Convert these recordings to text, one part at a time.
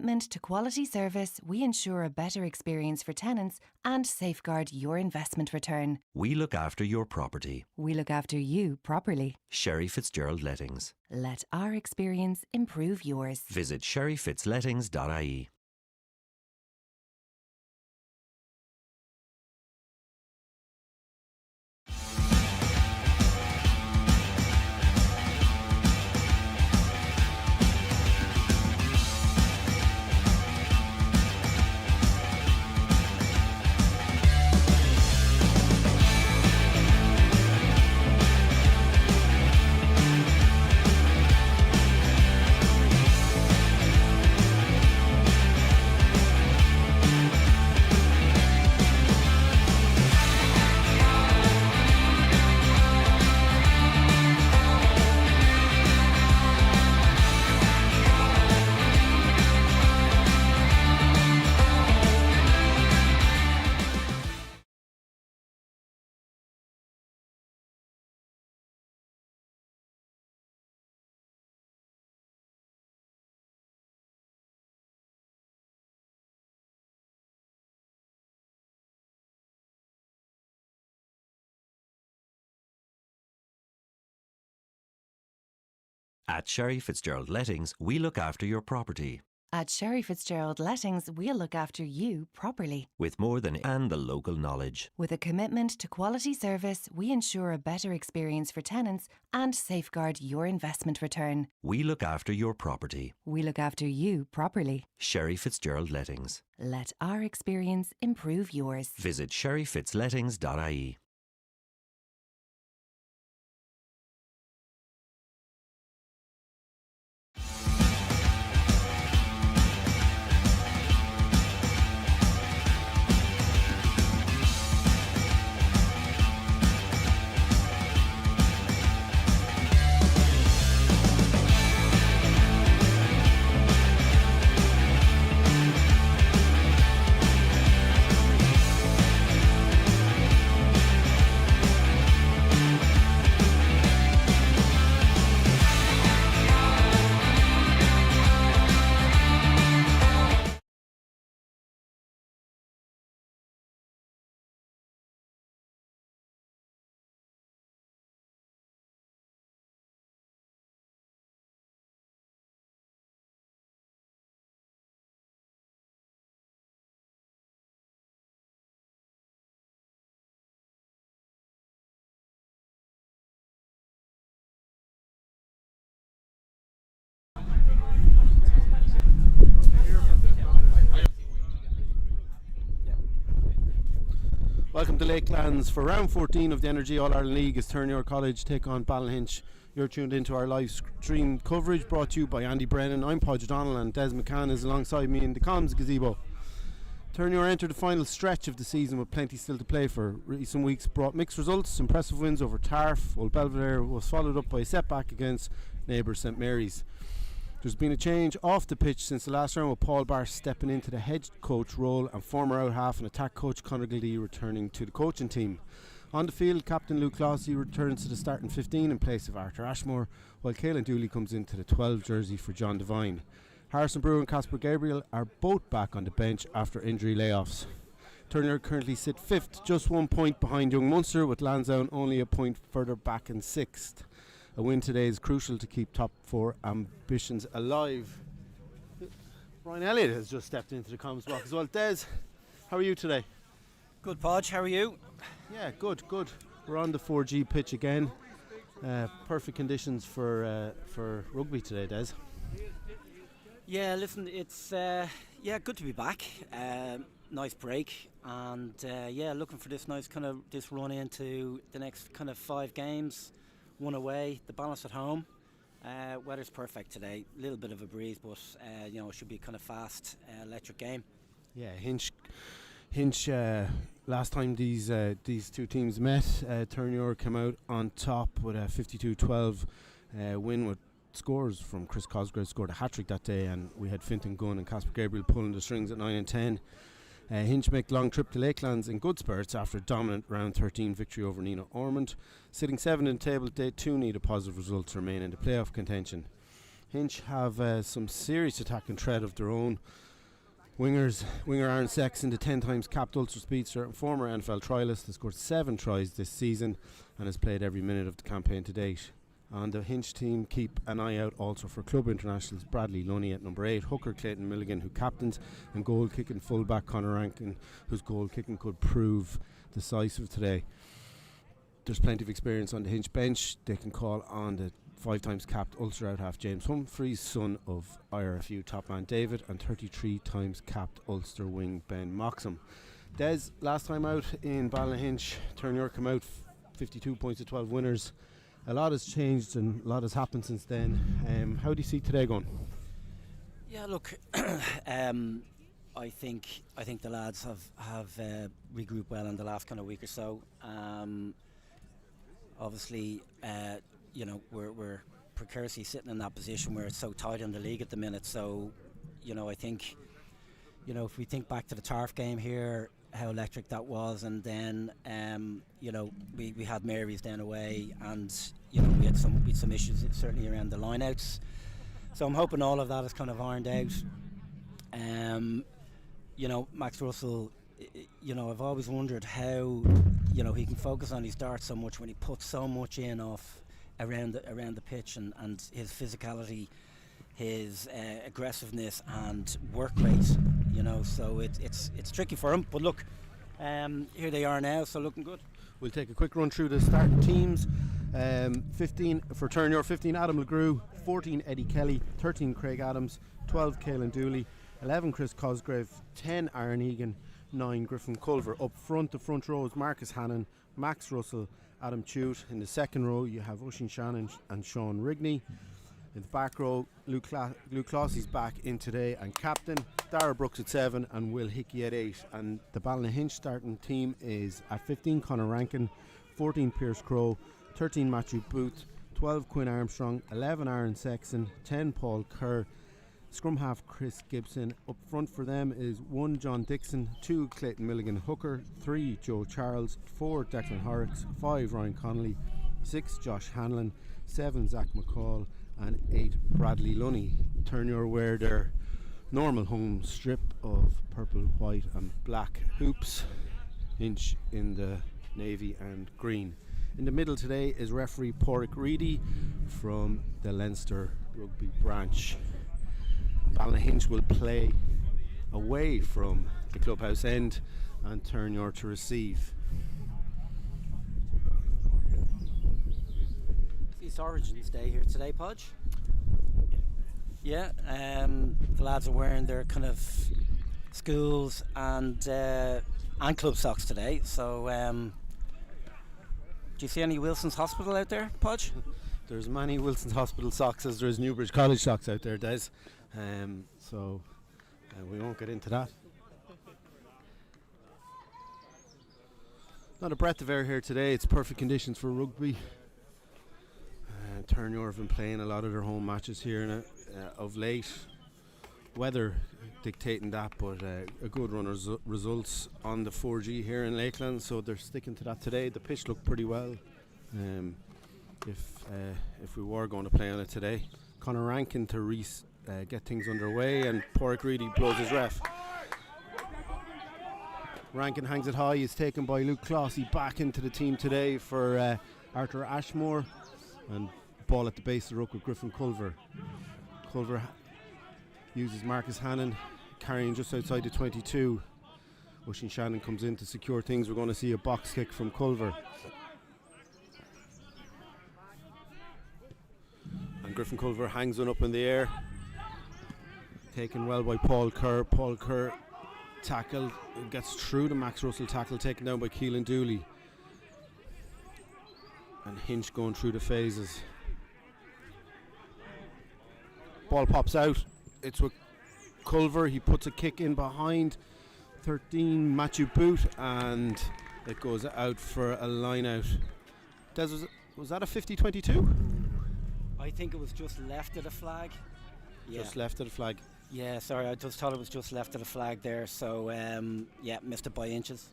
To quality service, we ensure a better experience for tenants and safeguard your investment return. We look after your property. We look after you properly. Sherry Fitzgerald Lettings. Let our experience improve yours. Visit sherryfitzlettings.ie. At Sherry Fitzgerald Lettings, we look after your property. At Sherry Fitzgerald Lettings, we'll look after you properly. With more than and the local knowledge. With a commitment to quality service, we ensure a better experience for tenants and safeguard your investment return. We look after your property. We look after you properly. Sherry Fitzgerald Lettings. Let our experience improve yours. Visit sherryfitzlettings.ie. Welcome to Lakelands for round 14 of the Energy All-Ireland League as Terenure College take on Ballyhinch. You're tuned into our live stream coverage brought to you by Andy Brennan. I'm Podge O'Donnell and Des McCann is alongside me in the comms gazebo. Terenure entered the final stretch of the season with plenty still to play for. Recent weeks brought mixed results, impressive wins over Tarf, while Belvedere was followed up by a setback against neighbour St Mary's. There's been a change off the pitch since the last round, with Paul Barr stepping into the head coach role and former out half and attack coach Conor Gildee returning to the coaching team. On the field, captain Luke Clossy returns to the starting 15 in place of Arthur Ashmore, while Caelan Dooley comes into the 12 jersey for John Devine. Harrison Brewer and Casper Gabriel are both back on the bench after injury layoffs. Terenure currently sit 5th, just 1 point behind Young Munster, with Lansdowne only a point further back in 6th. A win today is crucial to keep top 4 ambitions alive. Brian Elliott has just stepped into the comms block as well. Des, how are you today? Good, Podge, how are you? Yeah, good. We're on the 4G pitch again. Perfect conditions for rugby today, Des. Yeah, listen, it's good to be back. Nice break, and looking for this nice kind of this run into the next kind of 5 games. 1 away, the balance at home. Weather's perfect today. A little bit of a breeze, but it should be kind of fast, electric game. Yeah, Hinch. Last time these two teams met, Terenure came out on top with a 52-12 win, with scores from Chris Cosgrave scored a hat-trick that day, and we had Fintan Gunn and Casper Gabriel pulling the strings at 9 and 10. Hinch make the long trip to Lakelands in good spirits after a dominant round 13 victory over Nina Ormond. Sitting 7th in the table, they too need a positive result to remain in the playoff contention. Hinch have some serious attacking threat of their own. Winger Aaron Sexton, the 10 times capped Ulster speedster and former NFL trialist, has scored 7 tries this season and has played every minute of the campaign to date. And the Hinch team keep an eye out also for club internationals Bradley Lunny at number 8, hooker Clayton Milligan, who captains, and goal kicking fullback Conor Rankin, whose goal kicking could prove decisive today. There's plenty of experience on the Hinch bench. They can call on the 5 times capped Ulster out half James Humphreys, son of IRFU top man David, and 33 times capped Ulster wing Ben Moxham. Des, last time out in Ballynahinch, Terenure come out 52 points to 12 winners. A lot has changed and a lot has happened since then. How do you see today going? Yeah, look, I think the lads have regrouped well in the last kind of week or so. Obviously, we're precariously sitting in that position where it's so tight in the league at the minute. So, I think, if we think back to the Tarf game here, how electric that was, and then, we had Mary's then away, and we had some issues certainly around the lineouts. So I'm hoping all of that is kind of ironed out. Max Russell, I've always wondered how, he can focus on his darts so much when he puts so much in off around the pitch, and his physicality, his aggressiveness and work rate, so it's tricky for him. But look, here they are now, so looking good. We'll take a quick run through the starting teams. 15 for Terenure, 15 Adam LeGrew, 14 Eddie Kelly, 13 Craig Adams, 12 Caelan Dooley, 11 Chris Cosgrave, 10 Aaron Egan, 9 Griffin Culver. Up front, the front row is Marcus Hannon, Max Russell, Adam Chute. In the second row you have Oisin Shannon and Sean Rigney. In the back row, Luke Clossey's back in today and captain, Dara Brooks at 7 and Will Hickey at 8. And the Ballynahinch starting team is at 15 Conor Rankin, 14 Pierce Crowe, 13 Matthew Booth, 12 Quinn Armstrong, 11 Aaron Sexton, 10 Paul Kerr, scrum half Chris Gibson. Up front for them is 1 John Dixon, 2 Clayton Milligan hooker, 3 Joe Charles, 4 Declan Horrocks, 5 Ryan Connolly, 6 Josh Hanlon, 7 Zach McCall and 8 Bradley Lunny. Terenure wear their normal home strip of purple, white and black hoops, Hinch in the navy and green. In the middle today is referee Porrick Reedy from the Leinster rugby branch. Ballyhinch will play away from the clubhouse end and Terenure to receive. It's Origins Day here today, Podge. Yeah, the lads are wearing their kind of schools and club socks today. So, do you see any Wilson's Hospital out there, Podge? There's many Wilson's Hospital socks as there's Newbridge College socks out there, Des. So we won't get into that. Not a breath of air here today. It's perfect conditions for rugby. Terenure have been playing a lot of their home matches here of late. Weather dictating that, but a good run of results on the 4G here in Lakeland, so they're sticking to that today. The pitch looked pretty well. If we were going to play on it today, Conor Rankin to get things underway, and Porrick Reedy blows his ref. Rankin hangs it high. Is taken by Luke Clossey back into the team today for Arthur Ashmore, and ball at the base of the ruck with Griffin Culver. Culver uses Marcus Hannon, carrying just outside the 22. Oisin Shannon comes in to secure things. We're going to see a box kick from Culver. And Griffin Culver hangs one up in the air. Taken well by Paul Kerr. Paul Kerr tackled, gets through the Max Russell tackle, taken down by Caelan Dooley. And Hinch going through the phases. Ball pops out. It's with Culver. He puts a kick in behind 13 Matthew Booth, and it goes out for a line out. Des, was that a 50-22? I think it was just left of the flag. Just left of the flag. Yeah, sorry, I just thought it was just left of the flag there. So missed it by inches.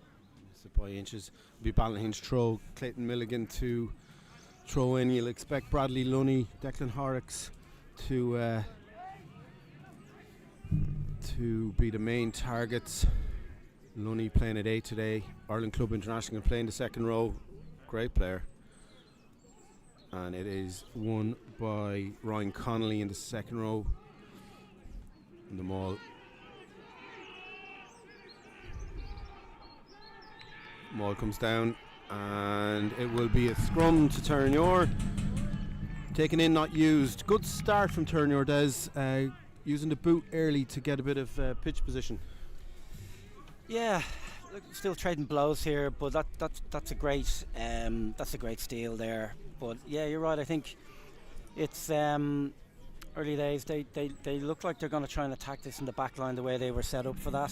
Be Ballyhinch throw. Clayton Milligan to throw in. You'll expect Bradley Lunny, Declan Horrocks, to be the main targets. Lunny playing at 8 today. Ireland Club International playing the second row. Great player. And it is won by Ryan Connolly in the second row. And the maul comes down, and it will be a scrum to Terenure. Taken in, not used. Good start from Terenure, Des. Using the boot early to get a bit of pitch position. Yeah, look, still trading blows here, but that's a great steal there. But yeah, you're right. I think it's early days. They look like they're going to try and attack this in the back line the way they were set up for that.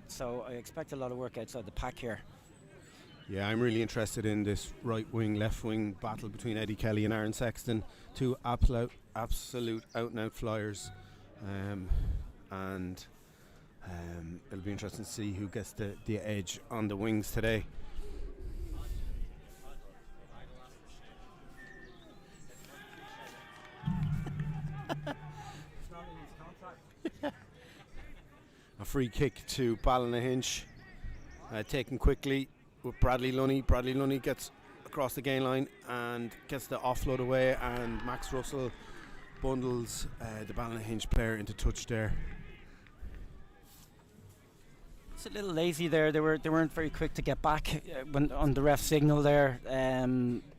So I expect a lot of work outside the pack here. Yeah, I'm really interested in this right wing, left wing battle between Eddie Kelly and Aaron Sexton, two absolute out and out flyers, and it'll be interesting to see who gets the edge on the wings today. A free kick to Ballynahinch, taken quickly with Bradley Lunny. Bradley Lunny gets across the gain line and gets the offload away, and Max Russell bundles the Ballynahinch player into touch there. It's a little lazy there. They weren't very quick to get back when on the ref signal there.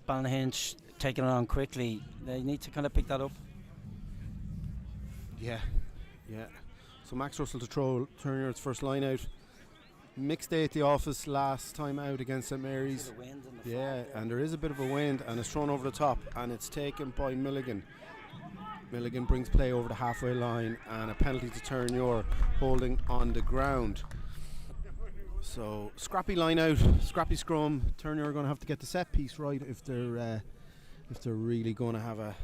Ballynahinch taking it on quickly. They need to kind of pick that up. Yeah. So Max Russell to throw Terenure's first line out. Mixed day at the office last time out against St Mary's. Yeah, and there is a bit of a wind, and it's thrown over the top, and it's taken by Milligan. Milligan brings play over the halfway line, and a penalty to Terenure, holding on the ground. So scrappy line out, scrappy scrum. Terenure are going to have to get the set piece right if they're really going to have a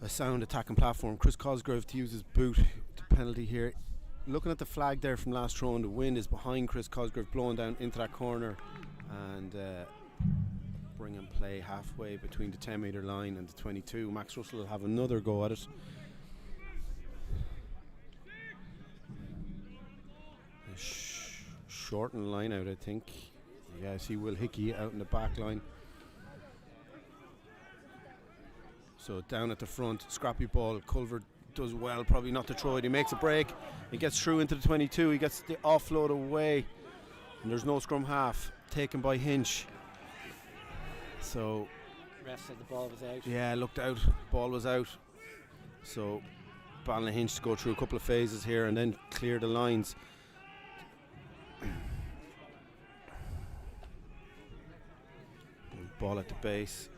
sound attacking platform. Chris Cosgrove to use his boot to penalty here. Looking at the flag there from last throw, and the wind is behind Chris Cosgrove, blowing down into that corner, and bringing play halfway between the 10 metre line and the 22. Max Russell will have another go at it. Shorten line out, I think. Yeah, I see Will Hickey out in the back line. So down at the front, scrappy ball. Culver does well, probably not to throw it. He makes a break. He gets through into the 22. He gets the offload away, and there's no scrum half taken by Hinch. So Ref said the ball was out. Yeah, looked out. Ball was out. So Ballyhinch to go through a couple of phases here and then clear the lines. Ball at the base.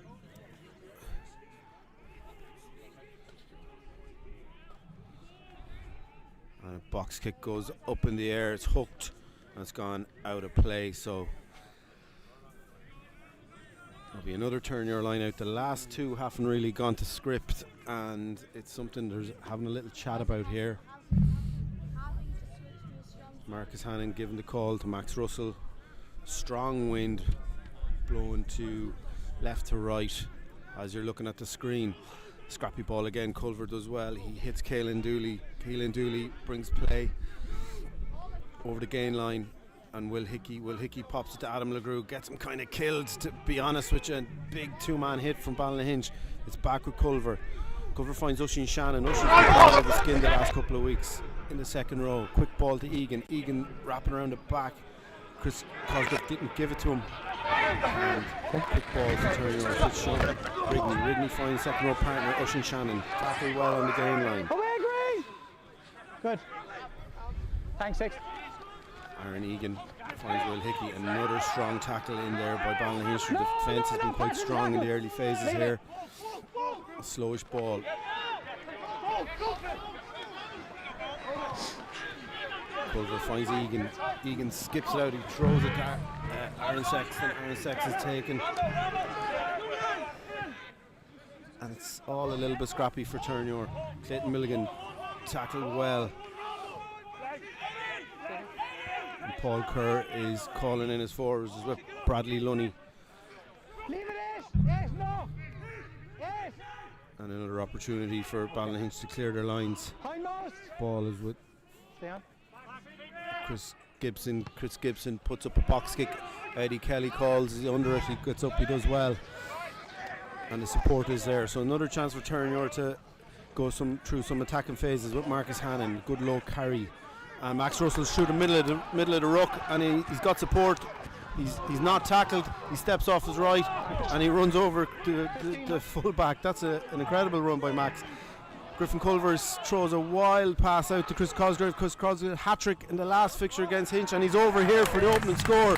And a box kick goes up in the air. It's hooked and it's gone out of play. So there'll be another Terenure line out. The last two haven't really gone to script, and it's something there's having a little chat about here. Marcus Hannon giving the call to Max Russell. Strong wind blowing to left to right as you're looking at the screen. Scrappy ball again. Culver does well. He hits Caelan Dooley. Caelan Dooley brings play over the gain line, and Will Hickey pops it to Adam LeGroux, gets him kind of killed, to be honest with you. A big two-man hit from Ballyhinch. It's back with Culver. Culver finds Oisín Shannon. Oisín's been out of the skin the last couple of weeks in the second row. Quick ball to Egan. Egan wrapping around the back. Chris Cosgrove didn't give it to him. And quick ball to Terenure. Rigney finds second row partner Oisín Shannon. Tackle well on the game line. Oh, I agree. Good. Thanks, Six. Aaron Egan finds Will Hickey. Another strong tackle in there by Ballyhinch. The defence has been quite strong in the early phases here. A slowish ball. Culver finds Egan. Egan skips it out. He throws it to Aaron Sexton. Aaron Sexton's taken. And it's all a little bit scrappy for Terenure. Clayton Milligan tackled well. And Paul Kerr is calling in his forwards as well. Bradley Lunny. Leave it, yes, no, yes. And another opportunity for Ballyhinch to clear their lines. Ball is with Stay on. Chris Gibson. Chris Gibson puts up a box kick. Eddie Kelly calls, he's under it, he gets up, he does well. And the support is there. So another chance for Terenure to go through some attacking phases with Marcus Hannon. Good low carry. And Max Russell's through the middle of the ruck, and he's got support. He's not tackled. He steps off his right and he runs over the full back. That's an incredible run by Max. Griffin Culvers throws a wild pass out to Chris Cosgrave. Chris Cosgrave hat-trick in the last fixture against Hinch, and he's over here for the opening score.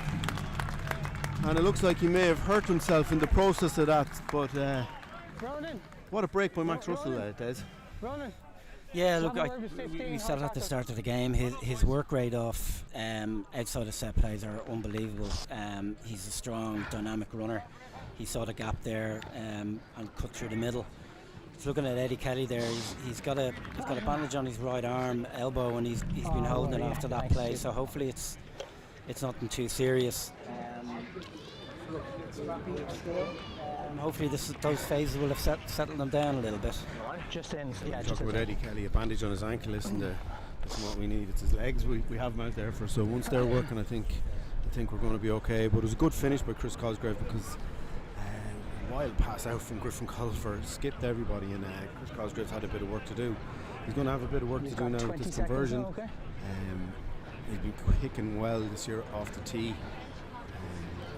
And it looks like he may have hurt himself in the process of that, but what a break by Max Russell, Des. Yeah, look, we said it at the start of the game, his work rate off outside of set plays are unbelievable. He's a strong, dynamic runner. He saw the gap there and cut through the middle. Just looking at Eddie Kelly there, he's got a bandage on his right arm, elbow, and he's been holding it after that play. So hopefully it's nothing too serious. Hopefully those phases will have settled them down a little bit. Just in, yeah. Talking about Eddie Kelly, a bandage on his ankle isn't what we need. It's his legs we have him out there for. So once they're working, I think we're going to be okay. But it was a good finish by Chris Cosgrave because a wild pass out from Griffin Culver skipped everybody, and Chris Cosgrave's had a bit of work to do. He's going to have a bit of work to do now with this conversion. Okay. He's been kicking well this year off the tee.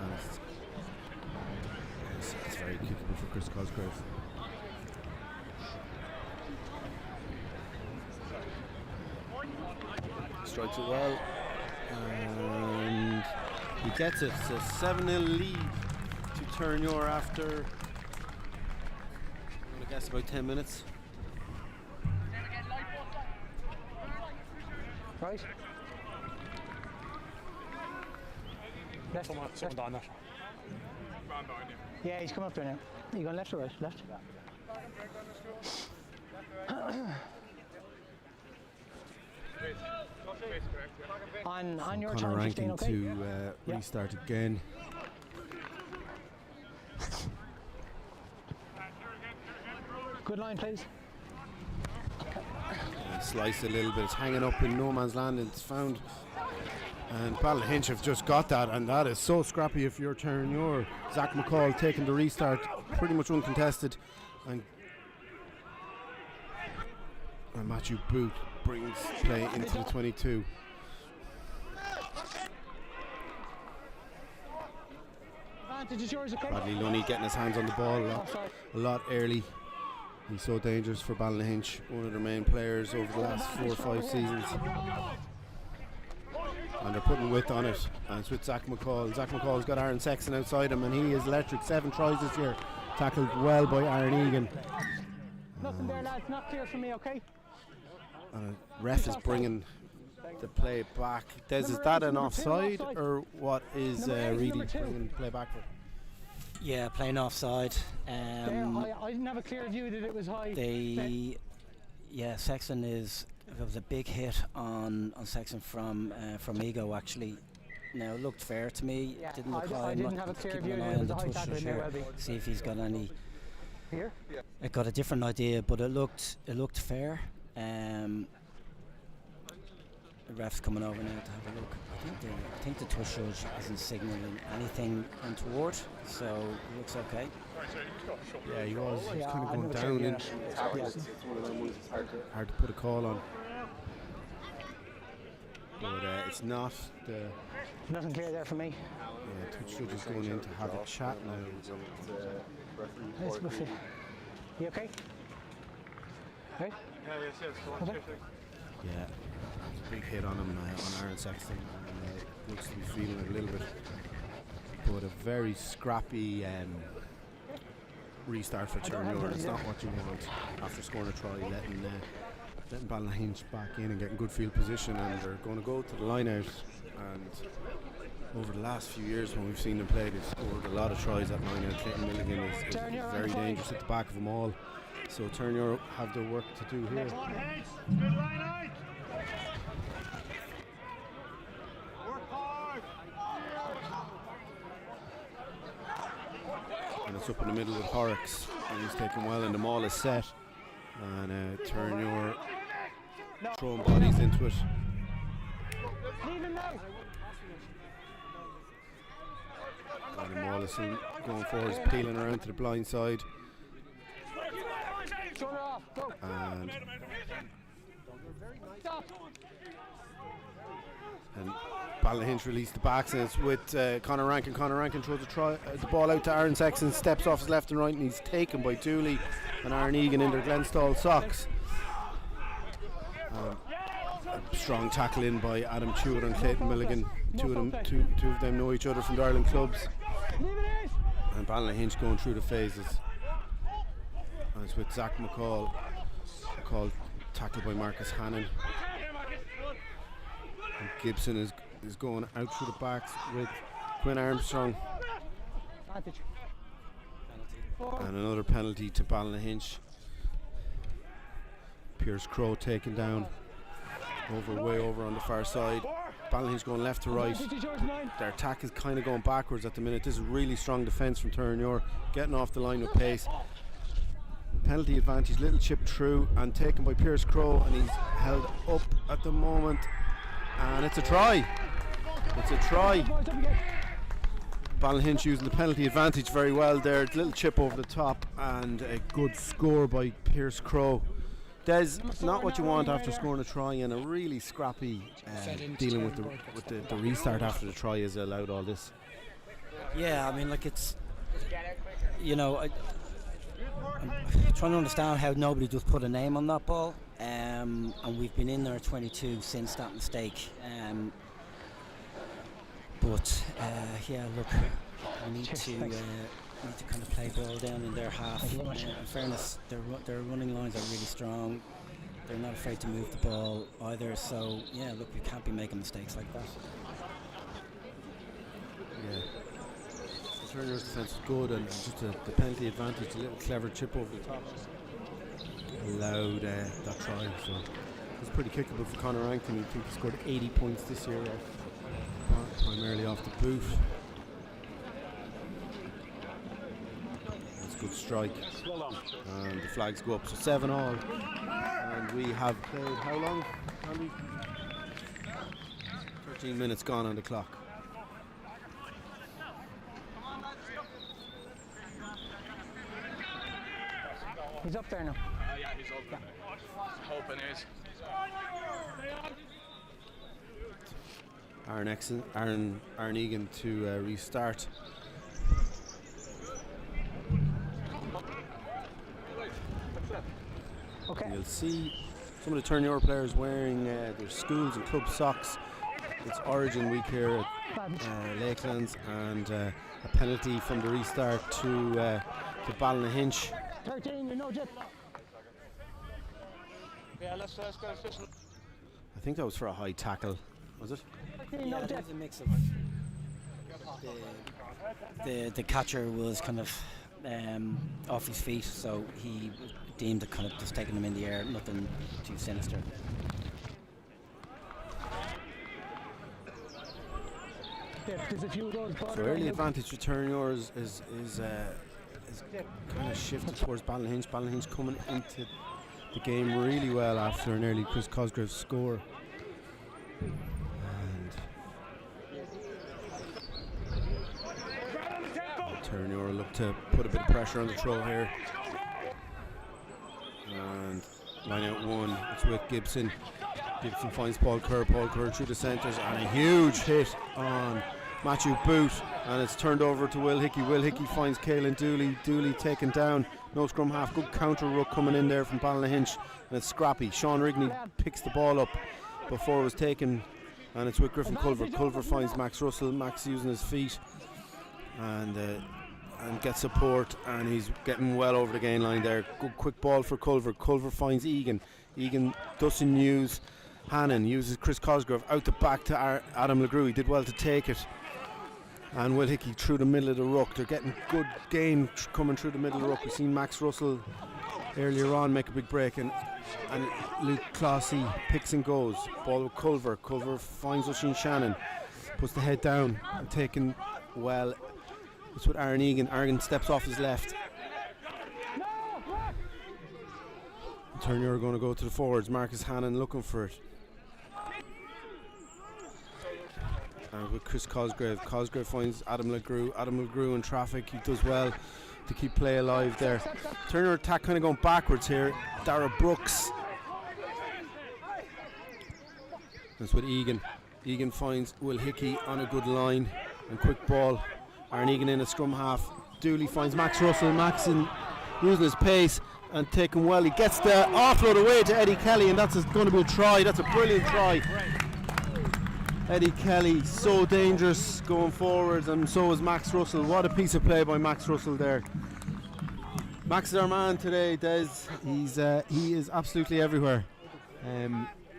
And it's very kickable for Chris Cosgrave. Strikes it well, and he gets it. It's a 7-0 lead to Terenure after, I'm going to guess, about 10 minutes. Right. Left. Down there. Yeah, he's coming up there now. Are you going left or right? Left. On your Connor turn, Rankin 15, okay? to restart again. Good line, please. And slice a little bit. It's hanging up in no man's land. It's found. And Ballyhinch have just got that, and that is so scrappy if you're Terenure. Zach McCall taking the restart, pretty much uncontested. And Matthew Booth brings play into the 22. Advantage is yours, okay? Bradley Lunny getting his hands on the ball a lot early. He's so dangerous for Ballyhinch, one of their main players over the last 4 or 5 seasons. And they're putting width on it, and it's with Zach McCall. Zach McCall's got Aaron Sexton outside him, and he is electric. 7 tries this year, tackled well by Aaron Egan. Nothing there, lads. Not clear for me, okay? And a ref is bringing the play back. Des, is that an offside, or what is Reedy bringing play back for? Yeah, playing offside. I didn't have a clear view that it was high. Sexton is. There was a big hit on Sexton from Ego actually. Now it looked fair to me. Yeah, Didn't look I high. didn't have a clear view. An eye It on was the a high tackle touches in there, here. well-being. See if he's got any. Here? I got a different idea, but it looked fair. The ref's coming over now to have a look. I think the touch judge isn't signalling anything untoward, so it looks okay. Yeah, he was kind of I going know down. what It's hard to put a call on. But it's not the Nothing clear there for me. touch judge is going in to have a chat now. Let's go see. You okay? Right? Okay. Yeah, it's a big hit on him, on Aaron Sexton. Looks to be feeling it a little bit. But a very scrappy restart for Terenure. It's not what you want after scoring a try, letting Ballyhinch back in and getting good field position, and they're going to go to the line out. And over the last few years when we've seen them play, they've scored a lot of tries at line out. Clayton Milligan is very dangerous at the back of them all. So Terenure have their work to do here. And it's up in the middle with Horrocks And he's taken well, and the maul is set. And Terenure throwing bodies into it. And the maul is going forward, he's peeling around to the blind side. And Ballyhinch released the backs, and it's with Conor Rankin. Conor Rankin throws the ball out to Aaron Sexton, steps off his left and right, and he's taken by Dooley and Aaron Egan in their Glenstall socks. A strong tackle in by Adam Tuitt and Clayton Milligan. Two of them know each other from the Ireland clubs. And Ballyhinch going through the phases. And it's with Zach McCall tackled by Marcus Hannon. And Gibson is going out through the backs with Quinn Armstrong. And another penalty to Ballyhinch. Pierce Crowe taken down way over on the far side. Ballyhinch going left to right. Their attack is kind of going backwards at the minute. This is really strong defence from Terenure, getting off the line with pace. Penalty advantage, little chip through and taken by Pierce Crowe, and he's held up at the moment, and it's a try. It's a try. Ballyhinch using the penalty advantage very well there. Little chip over the top and a good score by Pierce Crowe. Des, not what you want after scoring a try, and a really scrappy dealing with the restart after the try has allowed all this. Yeah, I mean, like, it's, you know, I'm trying to understand how nobody just put a name on that ball, and we've been in there 22 since that mistake. But yeah, look, we need to kind of play ball down in their half. In fairness, their running lines are really strong. They're not afraid to move the ball either. So yeah, look, we can't be making mistakes like that. Yeah, Terenure's defence is good, and just the penalty advantage, a little clever chip over the top allowed that try. So it's pretty kickable for Conor Rankin. I think he scored 80 points this year, primarily off the boot. Good strike, and the flags go up, so 7-all, and we have played how long, Andy? 13 minutes gone on the clock. He's up there now. Yeah, he's up there. Hoping is. Aaron Egan to restart. Okay. You'll see some of the Terenure players wearing their schools and club socks. It's Origin week here at Lakelands, and a penalty from the restart to Ballynahinch. 13, you know, Jet. Yeah, let's go. I think that was for a high tackle, was it? Yeah, there's a mix of the catcher was kind of off his feet, so he deemed it kind of just taking him in the air, nothing too sinister. There's a few of those. So early advantage to Terenure is kind of shifted towards Ballyhinch. Ballyhinch coming into the game really well after an early Chris Cosgrave score. And Terenure look to put a bit of pressure on the throw here. And line out one, it's with Gibson. Gibson finds Paul Kerr through the centres, and a huge hit on Matthew Boot, and it's turned over to Will Hickey. Will Hickey finds Caelan Dooley taken down. No scrum half, good counter ruck coming in there from Ballyhinch, and it's scrappy. Sean Rigney picks the ball up before it was taken, and it's with Griffin Culver. Culver finds Max Russell. Max using his feet and gets support, and he's getting well over the gain line there. Good quick ball for Culver. Culver finds Egan doesn't use Hannon, uses Chris Cosgrave out the back to Adam LeGrew. He did well to take it, and Will Hickey through the middle of the ruck. They're getting good gain coming through the middle of the ruck. We've seen Max Russell earlier on make a big break, and Luke Clossy picks and goes. Ball with Culver. Culver finds Oisin Shannon, puts the head down and taken well. It's with Aaron Egan. Aaron steps off his left Terenure are going to go to the forwards. Marcus Hannon looking for it. And with Chris Cosgrave. Cosgrave finds Adam LeGroux. Adam LeGroux in traffic. He does well to keep play alive there. Terenure attack kind of going backwards here. Dara Brooks. That's with Egan. Egan finds Will Hickey on a good line. And quick ball. Aaron Egan in a scrum half. Dooley finds Max Russell. Max using his pace and taking well. He gets the offload away to Eddie Kelly, and that's going to be a try. That's a brilliant try. Eddie Kelly, so dangerous going forwards, and so is Max Russell. What a piece of play by Max Russell there. Max is our man today, Des. He is absolutely everywhere.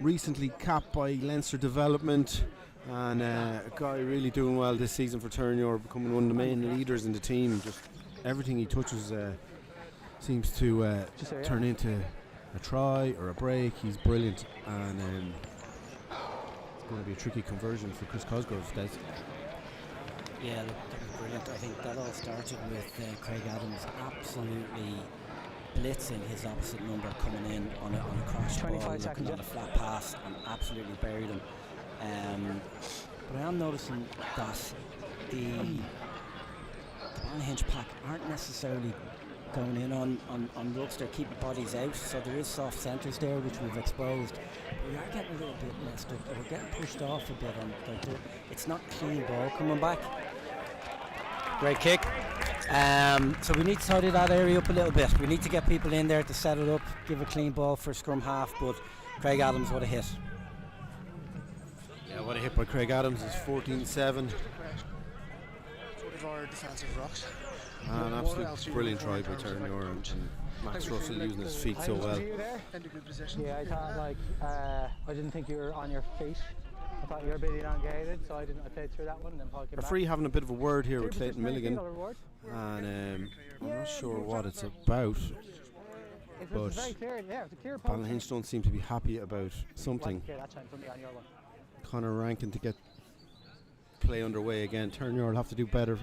Recently capped by Leinster Development, and a guy really doing well this season for Terenure, becoming one of the main leaders in the team. Just everything he touches seems to turn into a try or a break. He's brilliant, and it's going to be a tricky conversion for Chris Cosgrove. Des. Yeah, look, that was brilliant. I think that all started with Craig Adams absolutely blitzing his opposite number, coming in on a crash ball, looking at a flat pass, and absolutely buried him. But I am noticing that the Ballyhinch pack aren't necessarily going in on rucks. They're keeping bodies out, so there is soft centres there which we've exposed. But we are getting a little bit messed up. We're getting pushed off a bit. It's not clean ball coming back. Great kick. So we need to tidy that area up a little bit. We need to get people in there to set it up, give a clean ball for scrum half. But Craig Adams, what a hit. Yeah, what a hit by Craig Adams. Is 14-7. One of our defensive rocks. An absolute brilliant try by Terenure, and Max Russell using his feet so well. In a good position. Yeah, I thought I didn't think you were on your feet. I thought you were a bit elongated, so I played through that one, and then Paul came Referee back. having a bit of a word here with Clayton Milligan, and I'm not sure what it's about, but Ballyhinch don't seem to be happy about something. Conor Rankin to get play underway again. Terenure will have to do better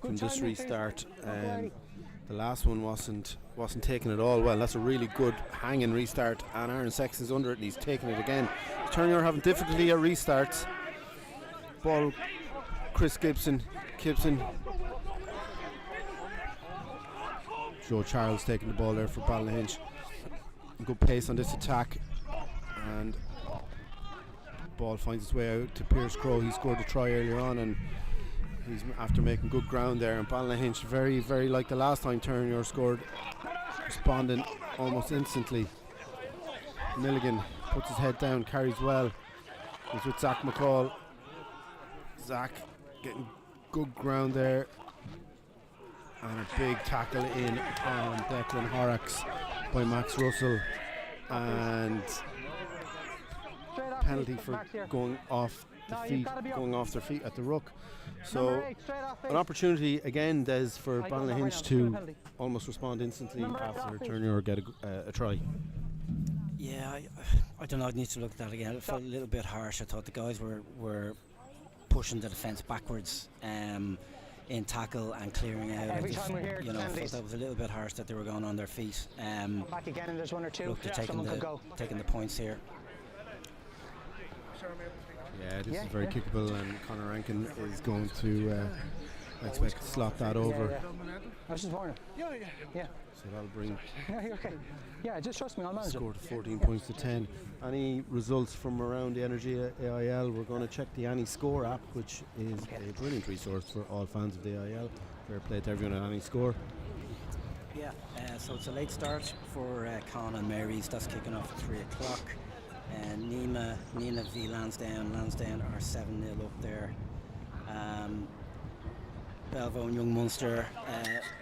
from this restart. The last one wasn't taken at all well. That's a really good hanging restart, and Aaron Sexton's under it and he's taking it again. Terenure having difficulty at restarts. Ball, Chris Gibson. Joe Charles taking the ball there for Ballyhinch. Good pace on this attack, and ball finds its way out to Pierce Crowe. He scored a try earlier on, and he's after making good ground there. And Ballyhinch, very, very like the last time Terenure scored, responding almost instantly. Milligan puts his head down, carries well. He's with Zach McCall. Zach getting good ground there. And a big tackle in on Declan Horrocks by Max Russell. And penalty for going off their feet at the ruck. So an opportunity again, Des, for Ballyhinch to almost respond instantly after Terenure get a try. Yeah, I don't know. I need to look at that again. It felt a little bit harsh. I thought the guys were pushing the defence backwards in tackle and clearing out. I just, felt that was a little bit harsh that they were going on their feet. Back again, and there's one or two. Look, they're taking the points here. Yeah, this is very kickable, and Conor Rankin is going to I expect to slot that over. I was just warning. Yeah. So that'll bring okay. Yeah, just trust me, I'll manage it. score to 14 points to 10. Any results from around the Energy AIL, we're going to check the Any Score app, which is a brilliant resource for all fans of the AIL. Fair play to everyone at Any Score. Yeah, so it's a late start for Con and Mary's. That's kicking off at 3 o'clock. Nima v Lansdowne. Lansdowne are 7-0 up there. Belvo and Young Munster,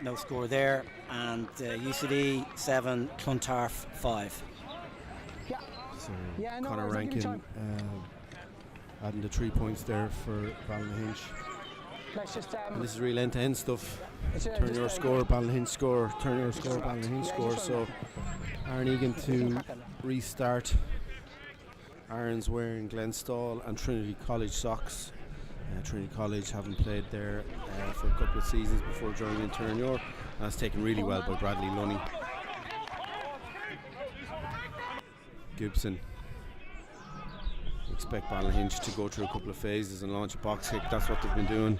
no score there. And UCD 7, Clontarf 5. Yeah. So No, Conor Rankin adding the 3 points there for Ballyhinch. Let's just, and this is real end-to-end stuff. Terenure score, Ballyhinch score, Terenure score, Ballyhinch score. So Aaron Egan to restart. Aaron's wearing Glenstall and Trinity College socks. Trinity College haven't played there for a couple of seasons before joining in Terenure. That's taken really well by Bradley Lunny. Gibson. Expect Ballyhinch to go through a couple of phases and launch a box kick. That's what they've been doing.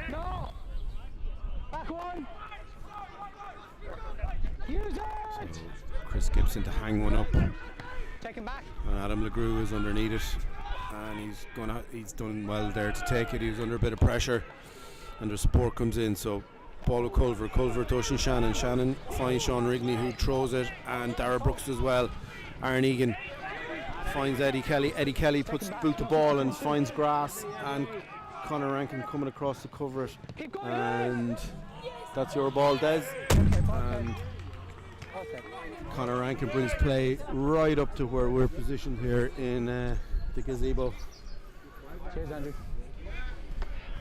No! Back one! Use it! So Chris Gibson to hang one up. Take him back. And Adam LeGroux is underneath it. And he's done well there to take it. He was under a bit of pressure. And the support comes in. So ball with Culver. Culver touching Shannon. Shannon finds Sean Rigney, who throws it. And Dara Brooks as well. Aaron Egan finds Eddie Kelly. Eddie Kelly puts boot the ball and finds grass, and Conor Rankin coming across to cover it, and that's your ball, Des. And Conor Rankin brings play right up to where we're positioned here in the gazebo. Cheers, Andrew.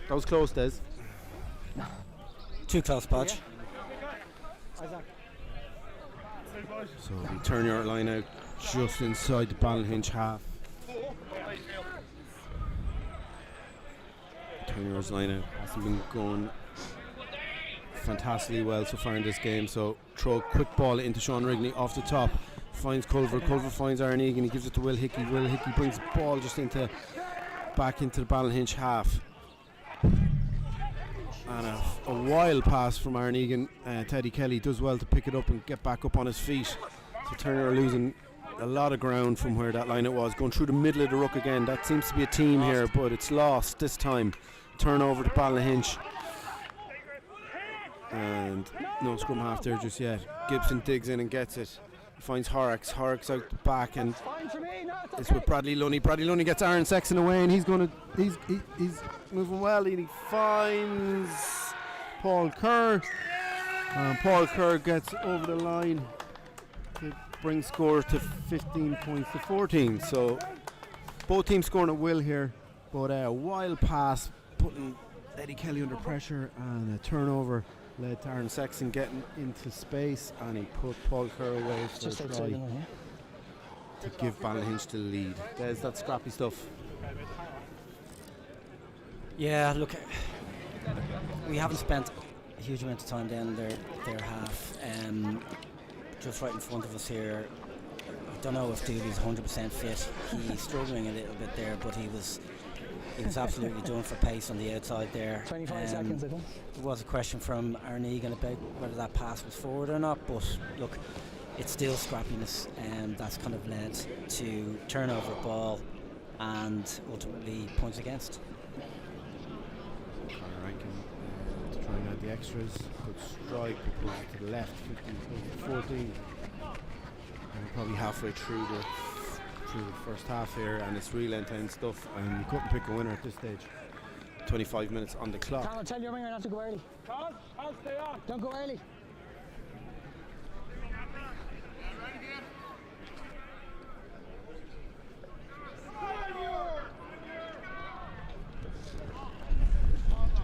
That was close, Des. Too close, Podge. So we turn your line out just inside the Ballyhinch half. Turner's line out hasn't been going fantastically well so far in this game. So throw a quick ball into Sean Rigney off the top. Finds Culver. Culver finds Aaron Egan. He gives it to Will Hickey. Will Hickey brings the ball just back into the Ballyhinch half. And a wild pass from Aaron Egan. Teddy Kelly does well to pick it up and get back up on his feet. So Turner are losing a lot of ground from where that line it was. Going through the middle of the ruck again. That seems to be a team here, but it's lost this time. Turnover to Ballyhinch. And no scrum half there just yet. Gibson digs in and gets it. Finds Horrocks. Horrocks out the back, and it's with Bradley Lunny. Bradley Lunny gets Aaron Sexton away, and he's moving well. He finds Paul Kerr. Paul Kerr gets over the line to bring score to 15 points to 14. So both teams scoring at will here, but a wild pass putting Eddie Kelly under pressure, and a turnover led to Aaron Sexton getting into space, and he put Paul Kerr away for a try to give Ballyhinch the lead. There's that scrappy stuff. Yeah, look, we haven't spent a huge amount of time down their half. Just right in front of us here, I don't know if Dooley's 100% fit. He's struggling a little bit there, but he was absolutely done for pace on the outside there. 25 seconds, I think. There was a question from Aaron Egan about whether that pass was forward or not, but look, it's still scrappiness, and that's kind of led to turnover ball and ultimately points against. Conor Rankin trying out the extras. Good strike, goes to the left, 15 to 14. And we're probably halfway through the first half here, and it's real intense stuff, and you couldn't pick a winner at this stage. 25 minutes on the clock. Conor, tell your winger not to go early. Don't go early.